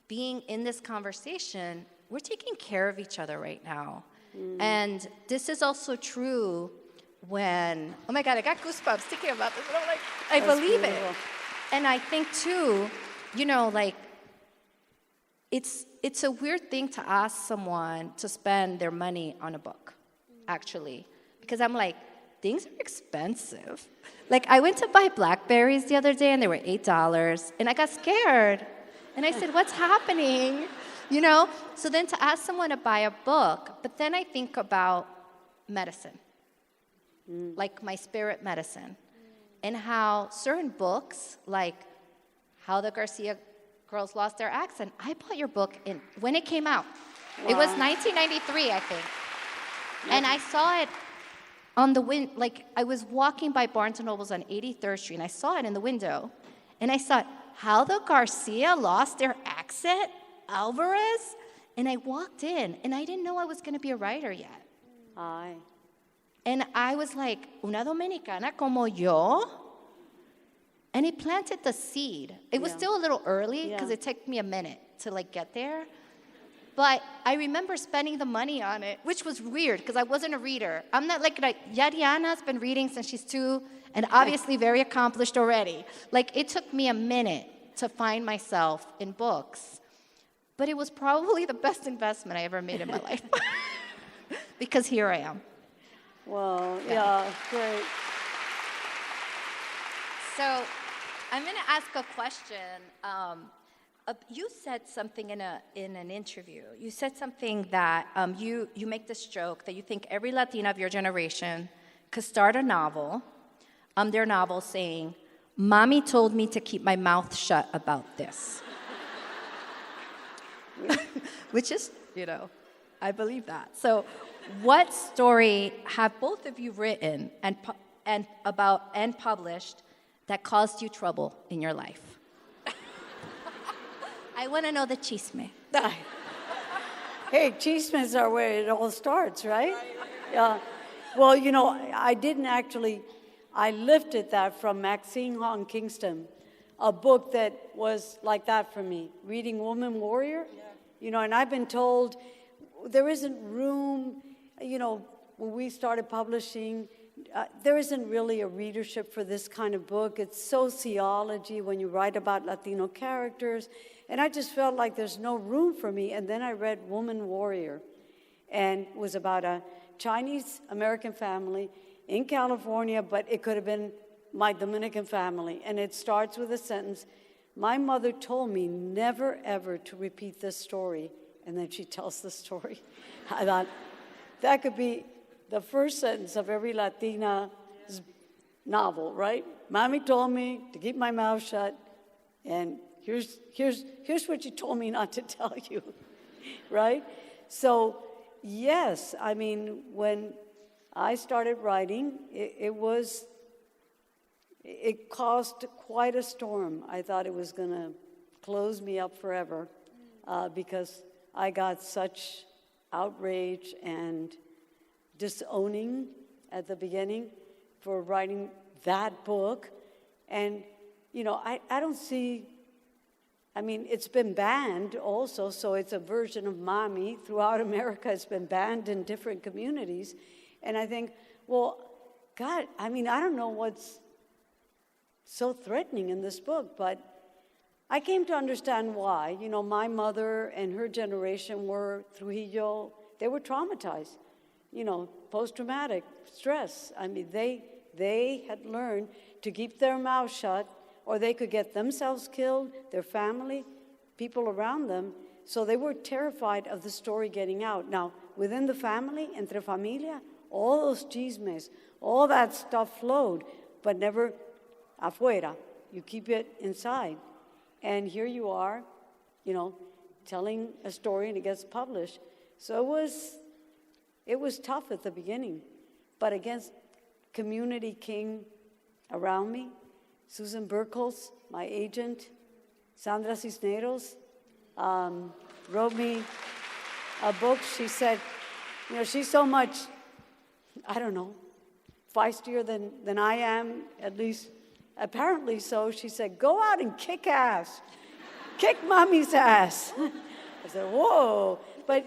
Speaker 4: being in this conversation, we're taking care of each other right now. And this is also true when, oh my God, I got goosebumps thinking about this, and I'm like, I believe it. And I think too, it's a weird thing to ask someone to spend their money on a book, actually, because I'm like, things are expensive. Like, I went to buy blackberries the other day, and they were $8, and I got scared. And I said, what's happening? So then to ask someone to buy a book, but then I think about medicine, like my spirit medicine, and how certain books, like How the Garcia Girls Lost Their Accent, I bought your book when it came out. Wow. It was 1993, I think. And I saw it on the wind, like I was walking by Barnes & Nobles on 83rd Street, and I saw it in the window. And I thought, how the Garcia lost their accent? Alvarez? And I walked in, and I didn't know I was going to be a writer yet.
Speaker 3: Aye.
Speaker 4: And I was like, una dominicana como yo? And it planted the seed. It was still a little early because it took me a minute to like get there. But I remember spending the money on it, which was weird because I wasn't a reader. I'm not like Yadiana's been reading since she's 2 and obviously very accomplished already. Like it took me a minute to find myself in books. But it was probably the best investment I ever made in my life. Because here I am.
Speaker 3: Well, yeah, great.
Speaker 4: So I'm going to ask a question. You said something in an interview. You said something that you make this joke that you think every Latina of your generation could start a novel, their novel saying, "Mommy told me to keep my mouth shut about this." Which is, I believe that. So what story have both of you written and published that caused you trouble in your life? I want to know the chisme.
Speaker 3: Hey, chismes are where it all starts, right? Yeah. Well, I didn't actually, I lifted that from Maxine Hong Kingston, a book that was like that for me, reading Woman Warrior. And I've been told there isn't room, when we started publishing, there isn't really a readership for this kind of book. It's sociology when you write about Latino characters. And I just felt like there's no room for me. And then I read Woman Warrior, and it was about a Chinese-American family in California, but it could have been my Dominican family. And it starts with a sentence, "My mother told me never, ever to repeat this story." And then she tells the story. I thought, that could be the first sentence of every Latina novel, right? Mommy told me to keep my mouth shut, and here's what you told me not to tell you, right? So, yes, I mean, when I started writing, it caused quite a storm. I thought it was going to close me up forever because I got such outrage and disowning at the beginning for writing that book. And, I don't see, it's been banned also, so it's a version of Mommy throughout America. It's been banned in different communities. And I think, well, God, I don't know what's so threatening in this book, but I came to understand why. My mother and her generation were Trujillo, they were traumatized, post-traumatic stress. They had learned to keep their mouth shut, or they could get themselves killed, their family, people around them. So they were terrified of the story getting out. Now, within the family, entre familia, all those chismes, all that stuff flowed, but never afuera. You keep it inside. And here you are, telling a story, and it gets published. So it was tough at the beginning, but against community king around me, Susan Burkholz, my agent, Sandra Cisneros, wrote me a book. She said, she's so much, feistier than I am, at least apparently so. She said, "Go out and kick ass. Kick Mommy's ass." I said, whoa. But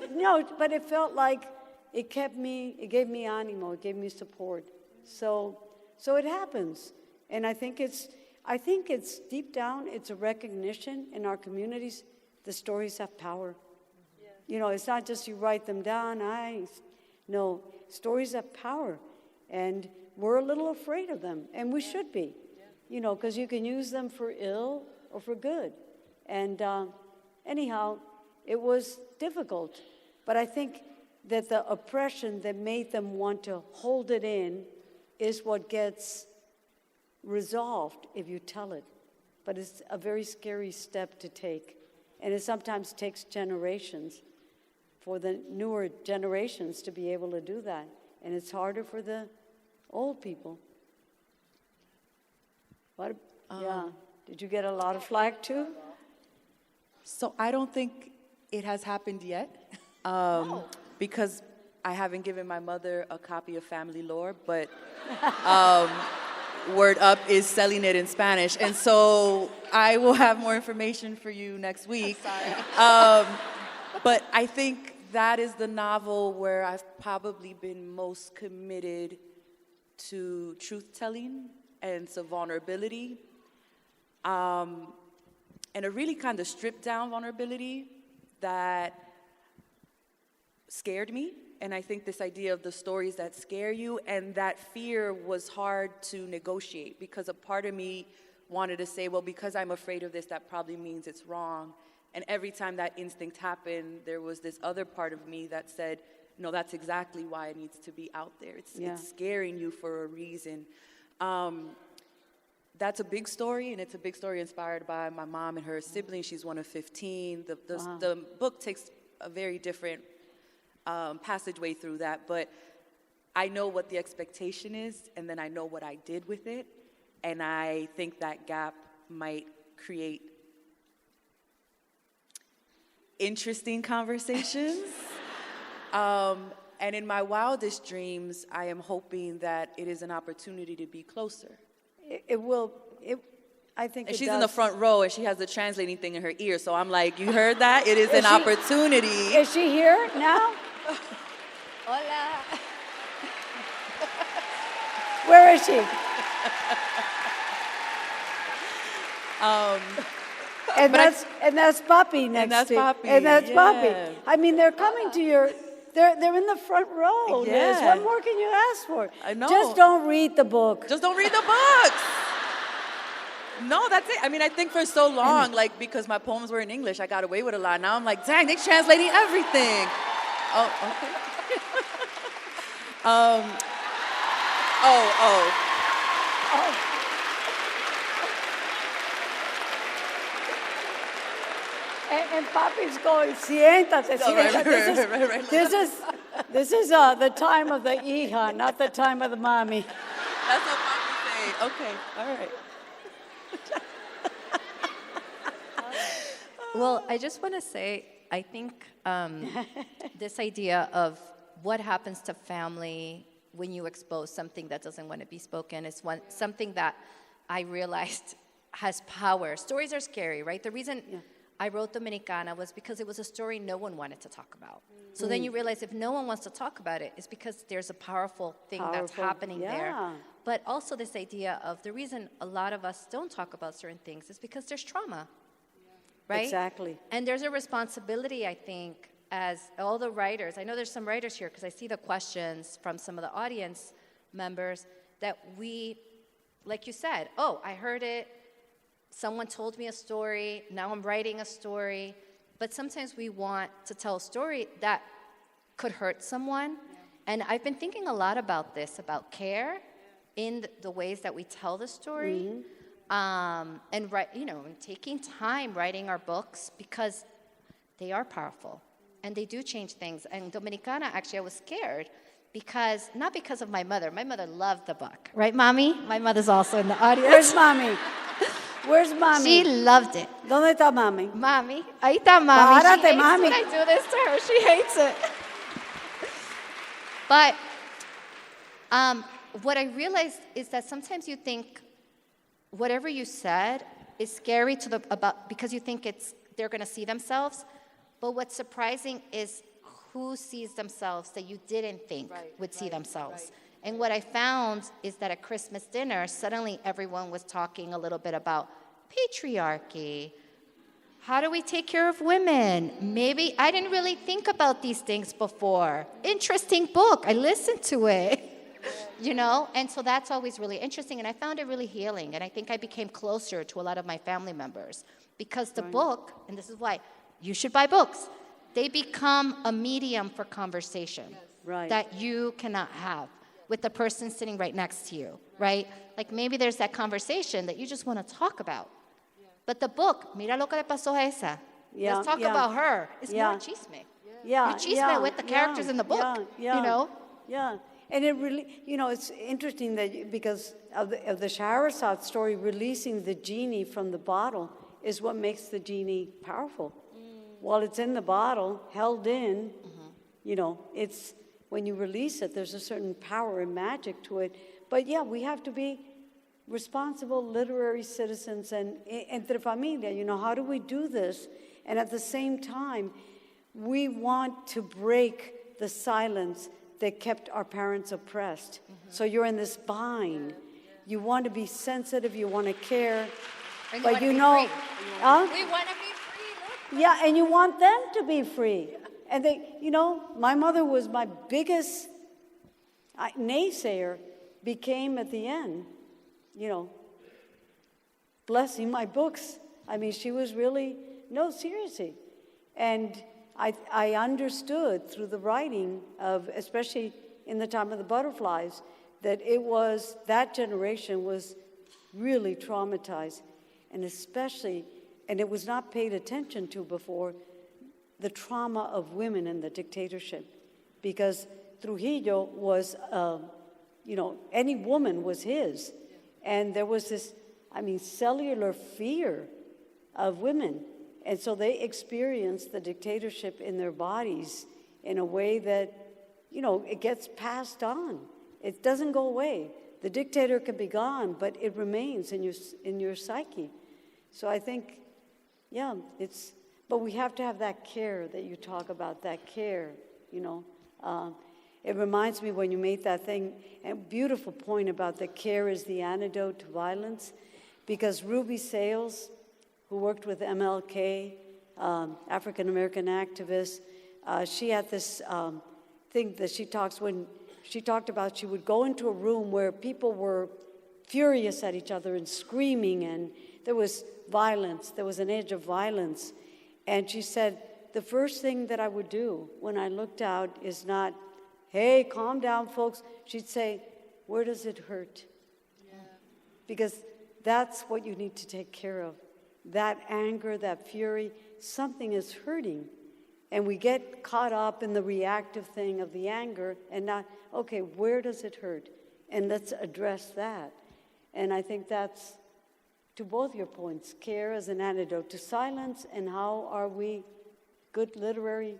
Speaker 3: it felt like it gave me ánimo, it gave me support. So it happens. And I think it's deep down, it's a recognition in our communities, the stories have power. Yeah. It's not just you write them down, no, stories have power. And we're a little afraid of them, and we should be. Because you can use them for ill or for good. And anyhow, it was difficult. But I think that the oppression that made them want to hold it in is what gets resolved if you tell it. But it's a very scary step to take. And it sometimes takes generations. for the newer generations to be able to do that. And it's harder for the old people. What? Yeah. Did you get a lot of flack too?
Speaker 5: So I don't think it has happened yet, because I haven't given my mother a copy of Family Lore, but Word Up is selling it in Spanish, and so I will have more information for you next week. But I think that is the novel where I've probably been most committed to truth-telling and to vulnerability, and a really kind of stripped-down vulnerability that scared me. And I think this idea of the stories that scare you, and that fear was hard to negotiate, because a part of me wanted to say, well, because I'm afraid of this, that probably means it's wrong. And every time that instinct happened, there was this other part of me that said, no, that's exactly why it needs to be out there. It's scaring you for a reason. That's a big story, and it's a big story inspired by my mom and her siblings. She's one of 15. The book takes a very different passageway through that, but I know what the expectation is, and then I know what I did with it, and I think that gap might create interesting conversations. And in my wildest dreams, I am hoping that it is an opportunity to be closer.
Speaker 3: I think
Speaker 5: and
Speaker 3: it
Speaker 5: she's
Speaker 3: does.
Speaker 5: in the front row, and she has the translating thing in her ear, so I'm like, you heard that? It is an opportunity.
Speaker 3: Is she here now?
Speaker 4: Hola.
Speaker 3: Where is she? And that's Papi next
Speaker 5: that's
Speaker 3: to
Speaker 5: Papi,
Speaker 3: And that's
Speaker 5: yeah.
Speaker 3: Papi. I mean, they're coming to your. They're in the front row, Liz.
Speaker 5: Yeah.
Speaker 3: What more can you ask for?
Speaker 5: I know.
Speaker 3: Just don't read the book.
Speaker 5: Just don't read the books. No, that's it. I mean, I think for so long, like, because my poems were in English, I got away with a lot. Now I'm like, dang, they translating everything. Oh, okay.
Speaker 3: And Papi's going, siéntate, siéntate.
Speaker 5: Right.
Speaker 3: This is the time of the hija, not the time of the mommy.
Speaker 5: That's what Papi say. Okay, all right.
Speaker 6: Well, I just want to say, I think this idea of what happens to family when you expose something that doesn't want to be spoken is something that I realized has power. Stories are scary, right? The reason I wrote Dominicana was because it was a story no one wanted to talk about. So then you realize if no one wants to talk about it, it's because there's a powerful thing that's happening there. But also this idea of the reason a lot of us don't talk about certain things is because there's trauma. Right?
Speaker 3: Exactly.
Speaker 6: And there's a responsibility, I think, as all the writers, I know there's some writers here because I see the questions from some of the audience members, that we, like you said, oh, I heard it, someone told me a story, now I'm writing a story. But sometimes we want to tell a story that could hurt someone. And I've been thinking a lot about this, about care in the ways that we tell the story. And taking time writing our books, because they are powerful and they do change things. And Dominicana, actually, I was scared not because of my mother. My mother loved the book, right, Mommy? My mother's also in the audience.
Speaker 3: Where's Mommy? Where's Mommy?
Speaker 6: She loved it.
Speaker 3: ¿Dónde está Mommy?
Speaker 6: Mommy, ahí está Mommy.
Speaker 3: Párate,
Speaker 6: She hates
Speaker 3: Mommy.
Speaker 6: when I do this to her. She hates it. But what I realized is that sometimes you think whatever you said is scary because you think they're going to see themselves. But what's surprising is who sees themselves that you didn't think would see themselves. Right. And what I found is that at Christmas dinner, suddenly everyone was talking a little bit about patriarchy. How do we take care of women? Maybe I didn't really think about these things before. Interesting book. I listened to it. And so that's always really interesting, and I found it really healing, and I think I became closer to a lot of my family members, because the book, and this is why you should buy books, they become a medium for conversation that you cannot have with the person sitting right next to you, right? Like maybe there's that conversation that you just want to talk about, but the book, mira lo que le pasó a esa. Let's talk about her. It's more chisme.
Speaker 3: Yeah,
Speaker 6: You chisme with the characters in the book, you know?
Speaker 3: Yeah, and it really, it's interesting that because of the Scheherazade story, releasing the genie from the bottle is what makes the genie powerful. While it's in the bottle, held in, it's when you release it, there's a certain power and magic to it. But yeah, we have to be responsible literary citizens and entre familia, how do we do this? And at the same time, we want to break the silence that kept our parents oppressed. So you're in this bind. You want to be sensitive, you want to care,
Speaker 6: And
Speaker 3: but
Speaker 6: free.
Speaker 3: huh?
Speaker 6: We want to be free. Look.
Speaker 3: Yeah, and you want them to be free. And my mother was my biggest naysayer, became at the end, blessing my books. I mean, she was really, no, seriously. And I understood through the writing of, especially in the time of the butterflies, that that generation was really traumatized. And especially, and it was not paid attention to before, the trauma of women in the dictatorship. Because Trujillo was, any woman was his. And there was this, cellular fear of women. And so they experienced the dictatorship in their bodies in a way that, it gets passed on. It doesn't go away. The dictator can be gone, but it remains in your psyche. So I think, but we have to have that care that you talk about, that care, It reminds me when you made that thing, a beautiful point about the care is the antidote to violence, because Ruby Sales, who worked with MLK, African-American activist, she had this thing that she talked about, she would go into a room where people were furious at each other and screaming, and there was violence, there was an edge of violence. And she said, the first thing that I would do when I looked out is not, hey, calm down, folks. She'd say, where does it hurt? Yeah. Because that's what you need to take care of. That anger, that fury, something is hurting. And we get caught up in the reactive thing of the anger and not, okay, where does it hurt? And let's address that. And I think that's, to both your points, care as an antidote to silence, and how are we good literary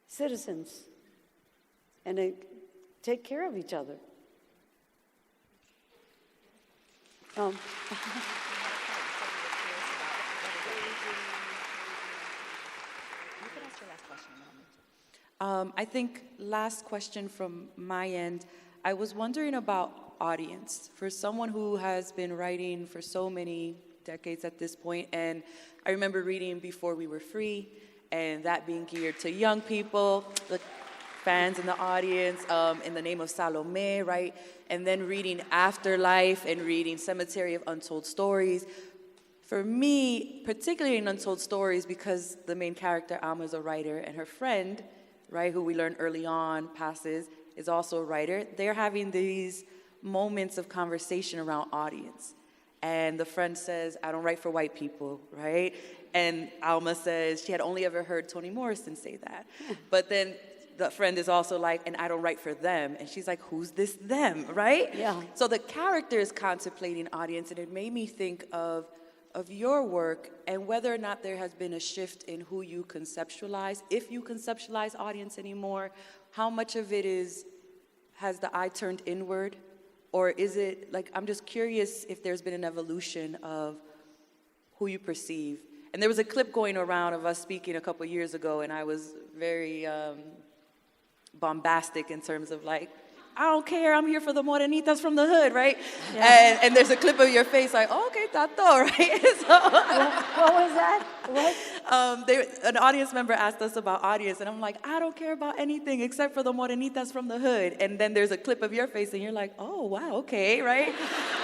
Speaker 3: citizens and take care of each other.
Speaker 5: I think last question from my end, I was wondering about audience. For someone who has been writing for so many decades at this point, and I remember reading Before We Were Free, and that being geared to young people, the fans in the audience, in the name of Salome, right? And then reading Afterlife and reading Cemetery of Untold Stories. For me, particularly in Untold Stories, because the main character, Alma, is a writer, and her friend, right, who we learn early on, passes, is also a writer. They're having these moments of conversation around audience. And the friend says, I don't write for white people, right? And Alma says she had only ever heard Toni Morrison say that. But then the friend is also like, and I don't write for them. And she's like, who's this them, right?
Speaker 3: Yeah.
Speaker 5: So the character is contemplating audience, and it made me think of your work and whether or not there has been a shift in who you conceptualize, if you conceptualize audience anymore, how much of it has the eye turned inward, or is it, like, I'm just curious if there's been an evolution of who you perceive. And there was a clip going around of us speaking a couple years ago, and I was very bombastic in terms of like, I don't care, I'm here for the morenitas from the hood, right? Yeah. And there's a clip of your face like, oh, okay, tato, right? So,
Speaker 3: what was that? What?
Speaker 5: An audience member asked us about audience, and I'm like, I don't care about anything except for the morenitas from the hood. And then there's a clip of your face, and you're like, oh, wow, okay, right?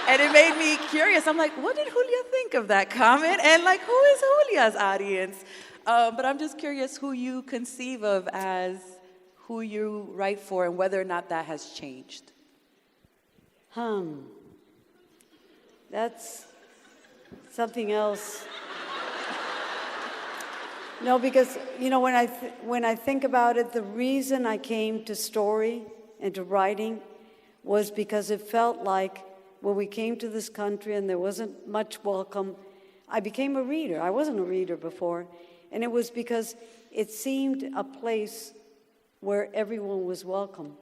Speaker 5: And it made me curious. I'm like, what did Julia think of that comment? And like, who is Julia's audience? But I'm just curious who you conceive of as who you write for, and whether or not that has changed.
Speaker 3: That's something else. No, because, when I think about it, the reason I came to story and to writing was because it felt like when we came to this country and there wasn't much welcome, I became a reader. I wasn't a reader before. And it was because it seemed a place where everyone was welcome.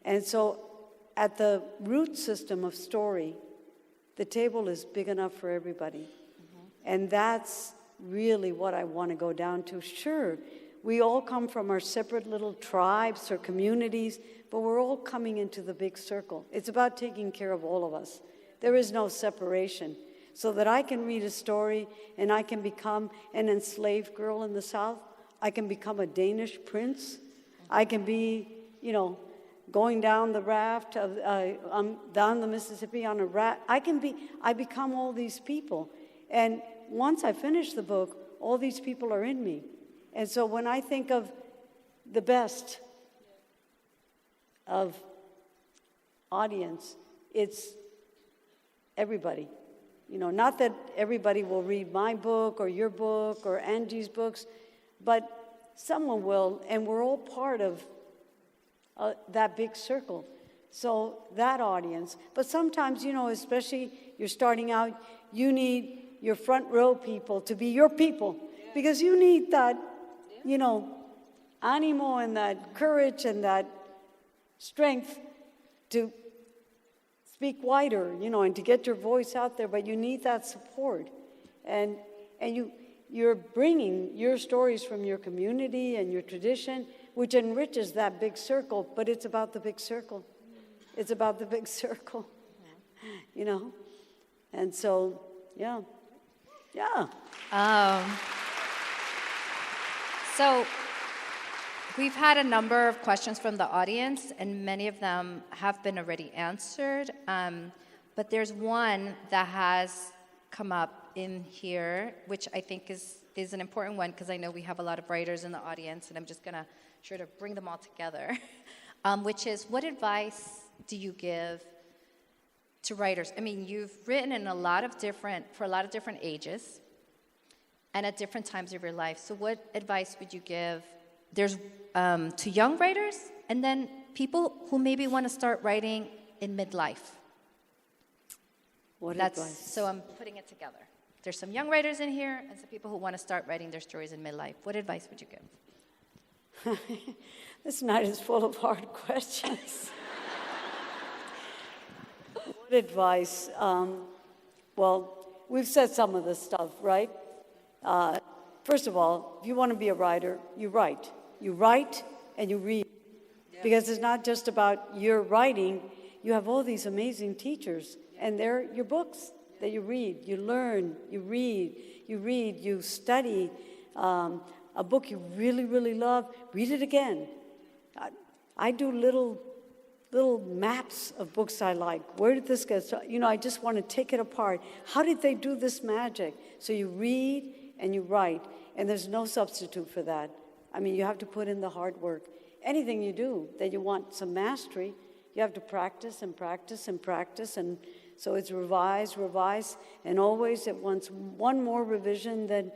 Speaker 3: And so at the root system of story, the table is big enough for everybody. And that's really what I want to go down to. Sure, we all come from our separate little tribes or communities, but we're all coming into the big circle. It's about taking care of all of us. There is no separation. So that I can read a story and I can become an enslaved girl in the South. I can become a Danish prince. I can be, going down the raft, down the Mississippi on a raft. I become all these people. And once I finish the book, all these people are in me. And so when I think of the best of audience, it's everybody. Not that everybody will read my book or your book or Angie's books, but someone will, and we're all part of that big circle. So that audience. But sometimes, especially you're starting out, you need your front row people to be your people. Because you need that, animo and that courage and that strength to speak wider, and to get your voice out there, but you need that support. And you're bringing your stories from your community and your tradition, which enriches that big circle, but it's about the big circle. It's about the big circle, And so, yeah.
Speaker 6: So we've had a number of questions from the audience, and many of them have been already answered. But there's one that has come up in here, which I think is an important one, because I know we have a lot of writers in the audience, and I'm just going to try to bring them all together, which is, what advice do you give to writers? I mean, you've written for a lot of different ages and at different times of your life. So what advice would you give to young writers, and then people who maybe want to start writing in midlife?
Speaker 3: Advice?
Speaker 6: So I'm putting it together. There's some young writers in here and some people who want to start writing their stories in midlife. What advice would you give?
Speaker 3: This night is full of hard questions. What advice? Well, we've said some of this stuff, right? First of all, if you want to be a writer, you write. You write and you read. Because it's not just about your writing. You have all these amazing teachers, and they're your books that you read. You learn, you read, you study. A book you really, really love, read it again. I do little maps of books I like. Where did this go? So, I just want to take it apart. How did they do this magic? So you read and you write, and there's no substitute for that. I mean, you have to put in the hard work. Anything you do that you want some mastery, you have to practice and practice and practice, and so it's revise, and always it wants one more revision than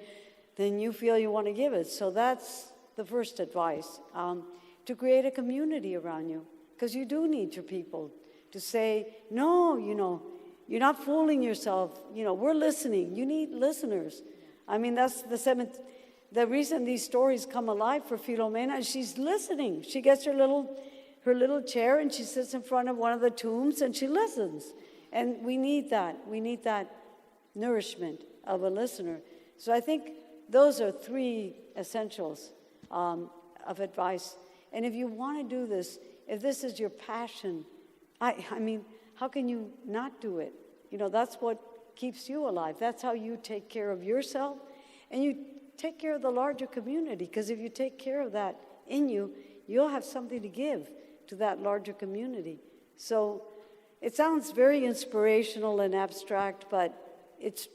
Speaker 3: you feel you want to give it. So that's the first advice, to create a community around you, because you do need your people to say, no, you're not fooling yourself. We're listening. You need listeners. I mean, that's the reason these stories come alive for Filomena. She's listening. She gets her little chair and she sits in front of one of the tombs and she listens. And we need that. We need that nourishment of a listener. So I think those are three essentials of advice. And if you want to do this, if this is your passion, I mean, how can you not do it? That's what keeps you alive. That's how you take care of yourself, and you take care of the larger community, because if you take care of that in you, you'll have something to give to that larger community. So it sounds very inspirational and abstract, but it's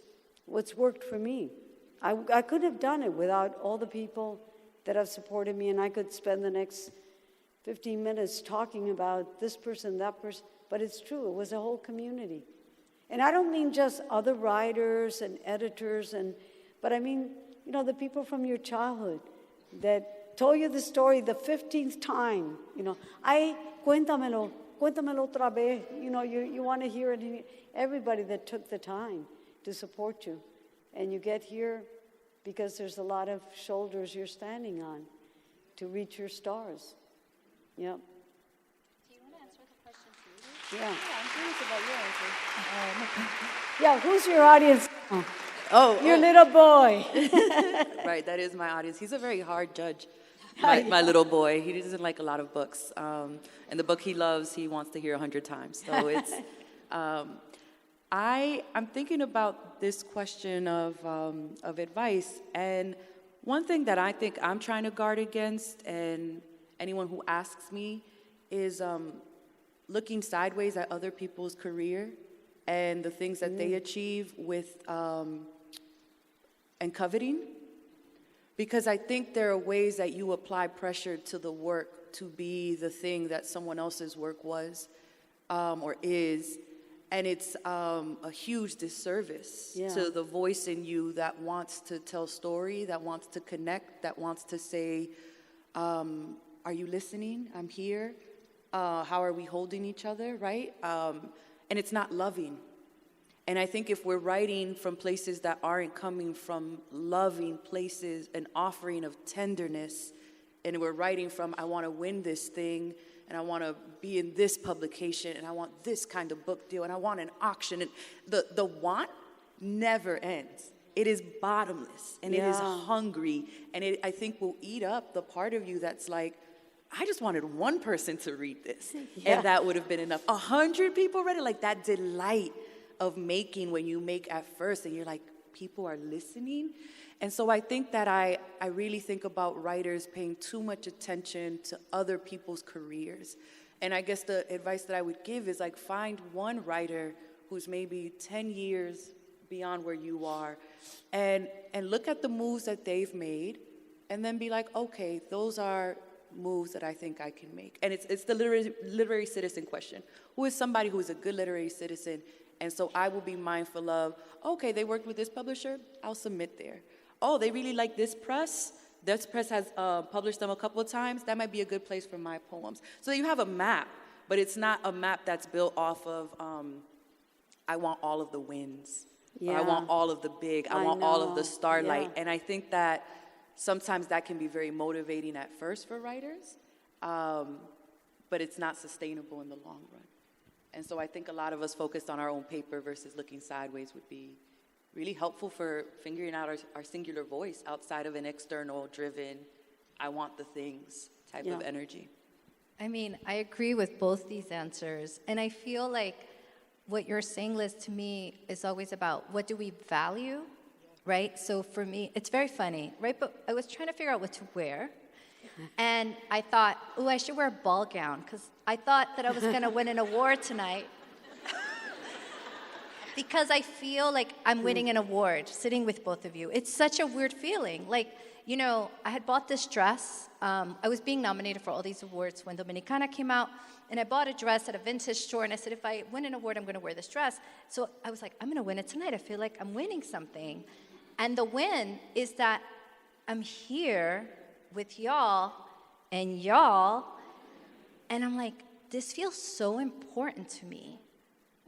Speaker 3: what's worked for me. I couldn't have done it without all the people that have supported me, and I could spend the next 15 minutes talking about this person, that person, but it's true, it was a whole community. And I don't mean just other writers and editors, but I mean you know, the people from your childhood that told you the story the 15th time, you know, cuéntamelo otra vez, you know, you want to hear it. Everybody that took the time to support you. And you get here because there's a lot of shoulders you're standing on to reach your stars. Yep.
Speaker 6: Do you want to answer the question too?
Speaker 3: Yeah.
Speaker 6: I'm curious about your answer.
Speaker 3: Yeah, who's your audience? Your
Speaker 5: Oh.
Speaker 3: little boy.
Speaker 5: Right, that is my audience. He's a very hard judge, my little boy. He doesn't like a lot of books. And the book he loves, he wants to hear 100 times. So it's, I'm thinking about this question of advice. And one thing that I think I'm trying to guard against, and anyone who asks me, is looking sideways at other people's career and the things that they achieve with, and coveting. Because I think there are ways that you apply pressure to the work to be the thing that someone else's work was or is. And it's a huge disservice to the voice in you that wants to tell story, that wants to connect, that wants to say, are you listening? I'm here. How are we holding each other, right? And it's not loving. And I think if we're writing from places that aren't coming from loving places, an offering of tenderness, and we're writing from, I want to win this thing, and I want to be in this publication, and I want this kind of book deal, and I want an auction, and the want never ends. It is bottomless, and it is hungry, and it, I think, will eat up the part of you that's like, I just wanted one person to read this, and that would have been enough. 100 people read it, like that delight of making when you make at first, and you're like, people are listening. And so I think that I really think about writers paying too much attention to other people's careers. And I guess the advice that I would give is like, find one writer who's maybe 10 years beyond where you are, and look at the moves that they've made, and then be like, okay, those are moves that I think I can make. And it's the literary citizen question. Who is somebody who is a good literary citizen? And so I will be mindful of, okay, they worked with this publisher, I'll submit there. Oh, they really like this press. This press has published them a couple of times. That might be a good place for my poems. So you have a map, but it's not a map that's built off of, I want all of the wins. Or I want all of the big. I want all of the starlight. And I think that sometimes that can be very motivating at first for writers, but it's not sustainable in the long run. And so I think a lot of us focused on our own paper versus looking sideways would be really helpful for figuring out our singular voice outside of an external driven, I want the things type of energy.
Speaker 4: I mean, I agree with both these answers. And I feel like what you're saying, Liz, to me is always about what do we value, right? So for me, it's very funny, right? But I was trying to figure out what to wear. And I thought, oh, I should wear a ball gown, because I thought that I was going to win an award tonight. Because I feel like I'm winning an award sitting with both of you. It's such a weird feeling. Like, you know, I had bought this dress. I was being nominated for all these awards when Dominicana came out. And I bought a dress at a vintage store. And I said, if I win an award, I'm going to wear this dress. So I was like, I'm going to win it tonight. I feel like I'm winning something. And the win is that I'm here with y'all, and I'm like, this feels so important to me,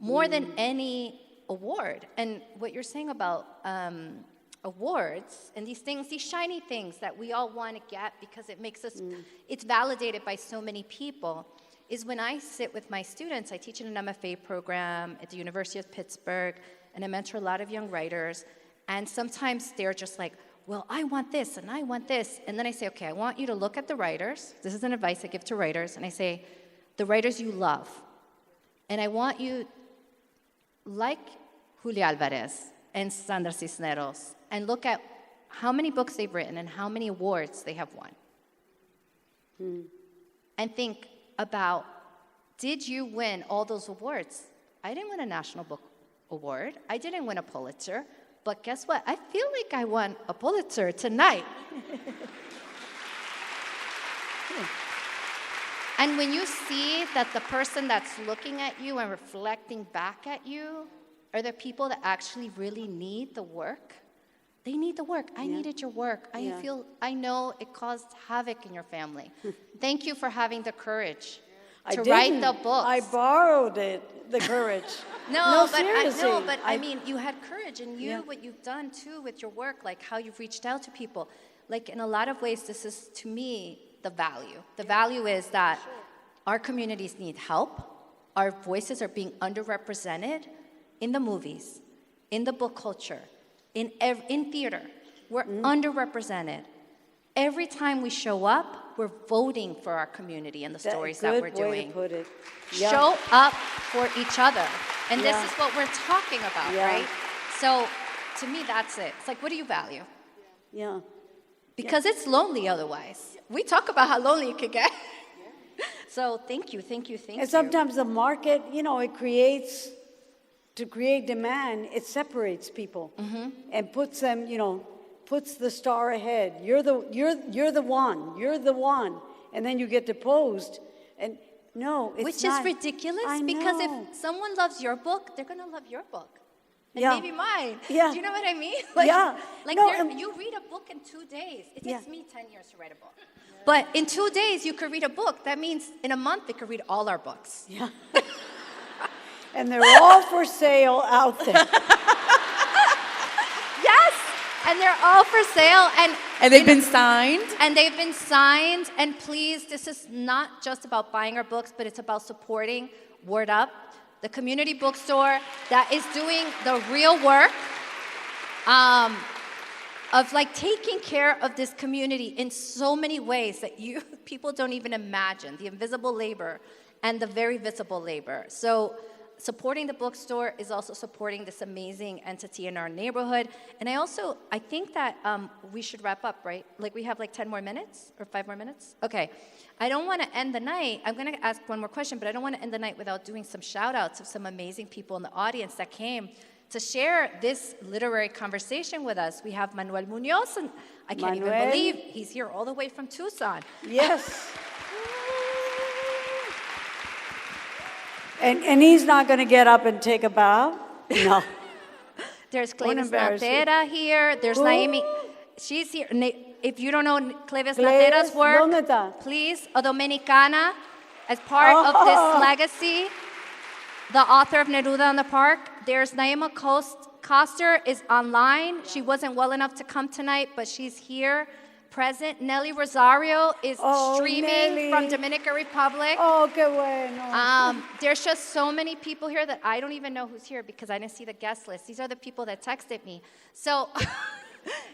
Speaker 4: more than any award. And what you're saying about awards and these things, these shiny things that we all want to get because it makes us, it's validated by so many people, is when I sit with my students. I teach in an MFA program at the University of Pittsburgh, and I mentor a lot of young writers, and sometimes they're just like, well, I want this, and I want this. And then I say, okay, I want you to look at the writers. This is an advice I give to writers. And I say, the writers you love. And I want you, like Julia Alvarez and Sandra Cisneros, and look at how many books they've written and how many awards they have won. And think about, did you win all those awards? I didn't win a National Book Award. I didn't win a Pulitzer. But guess what? I feel like I won a Pulitzer tonight. And when you see that the person that's looking at you and reflecting back at you are the people that actually really need the work,
Speaker 6: They need the work. I needed your work. I know it caused havoc in your family. Thank you for having the courage to write the books.
Speaker 3: I borrowed it, the courage.
Speaker 6: No, but
Speaker 3: seriously.
Speaker 6: I mean, you had courage, and what you've done too with your work, like how you've reached out to people. Like in a lot of ways, this is to me the value. The value is that our communities need help. Our voices are being underrepresented in the movies, in the book culture, in theater. We're underrepresented. Every time we show up, we're voting for our community and the stories that we're doing.
Speaker 3: Good way to put it. Yeah.
Speaker 6: Show up for each other. And this is what we're talking about, right? So to me, that's it. It's like, what do you value?
Speaker 3: Yeah.
Speaker 6: Because it's lonely otherwise. We talk about how lonely it could get. So thank you.
Speaker 3: And sometimes the market, it creates, to create demand, it separates people and puts them, puts the star ahead. You're the one. And then you get deposed. And no, it's
Speaker 6: Which
Speaker 3: not.
Speaker 6: is ridiculous, because if someone loves your book, they're going to love your book. And maybe mine.
Speaker 3: Yeah.
Speaker 6: Do you know what I mean? You read a book in 2 days. It takes me 10 years to write a book. But in 2 days, you could read a book. That means in a month, they could read all our books.
Speaker 3: Yeah. And they're all for sale out there.
Speaker 6: Yes, and they're all for sale.
Speaker 5: And they've been signed.
Speaker 6: And they've been signed. And please, this is not just about buying our books, but it's about supporting Word Up, the community bookstore that is doing the real work of taking care of this community in so many ways that people don't even imagine, the invisible labor and the very visible labor. So supporting the bookstore is also supporting this amazing entity in our neighborhood. And I think that we should wrap up, right? We have 10 more minutes or 5 more minutes? Okay. I don't want to end the night. I'm going to ask one more question, but I don't want to end the night without doing some shout outs of some amazing people in the audience that came to share this literary conversation with us. We have Manuel Munoz, and I can't even believe he's here all the way from Tucson.
Speaker 3: Yes. And he's not going to get up and take a bow? No.
Speaker 6: There's Cleves Natera here. There's Naomi. She's here. If you don't know Cleves Natera's work, please, a Dominicana, as part of this legacy, the author of Neruda in the Park. There's Naima Koster is online. She wasn't well enough to come tonight, but she's here, present. Nelly Rosario is streaming from Dominican Republic.
Speaker 3: Oh, qué bueno.
Speaker 6: There's just so many people here that I don't even know who's here because I didn't see the guest list. These are the people that texted me. So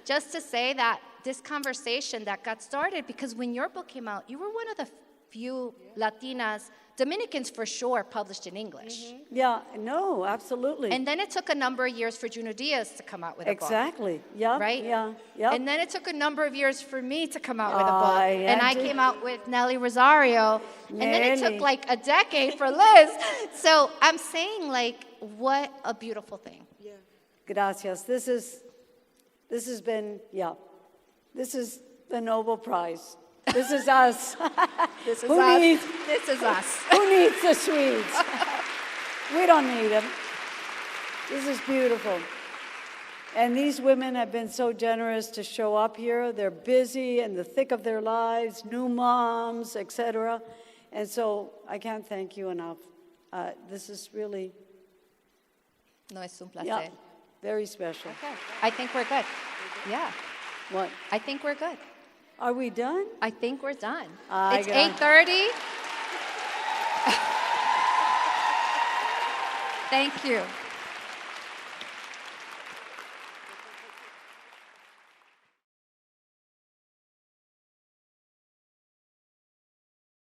Speaker 6: just to say that this conversation that got started, because when your book came out, you were one of the few Latinas, Dominicans for sure, published in English.
Speaker 3: Yeah, no, absolutely.
Speaker 6: And then it took a number of years for Juno Diaz to come out with a book.
Speaker 3: Exactly, yeah.
Speaker 6: Right?
Speaker 3: Yeah.
Speaker 6: And then it took a number of years for me to come out with a book. And I came out with Nelly Rosario. And then it took a decade for Liz. So I'm saying, what a beautiful thing.
Speaker 3: Yeah. Gracias. This has been, this is the Nobel Prize. This is us.
Speaker 6: This is us. This is us.
Speaker 3: Who needs the Swedes? We don't need them. This is beautiful. And these women have been so generous to show up here. They're busy in the thick of their lives, new moms, etc. And so I can't thank you enough. This is really...
Speaker 6: No, es un placer.
Speaker 3: Very special.
Speaker 6: Okay. I think we're good. Yeah.
Speaker 3: What?
Speaker 6: I think we're good.
Speaker 3: Are we done?
Speaker 6: I think we're done.
Speaker 3: It's
Speaker 6: 8:30. Thank you.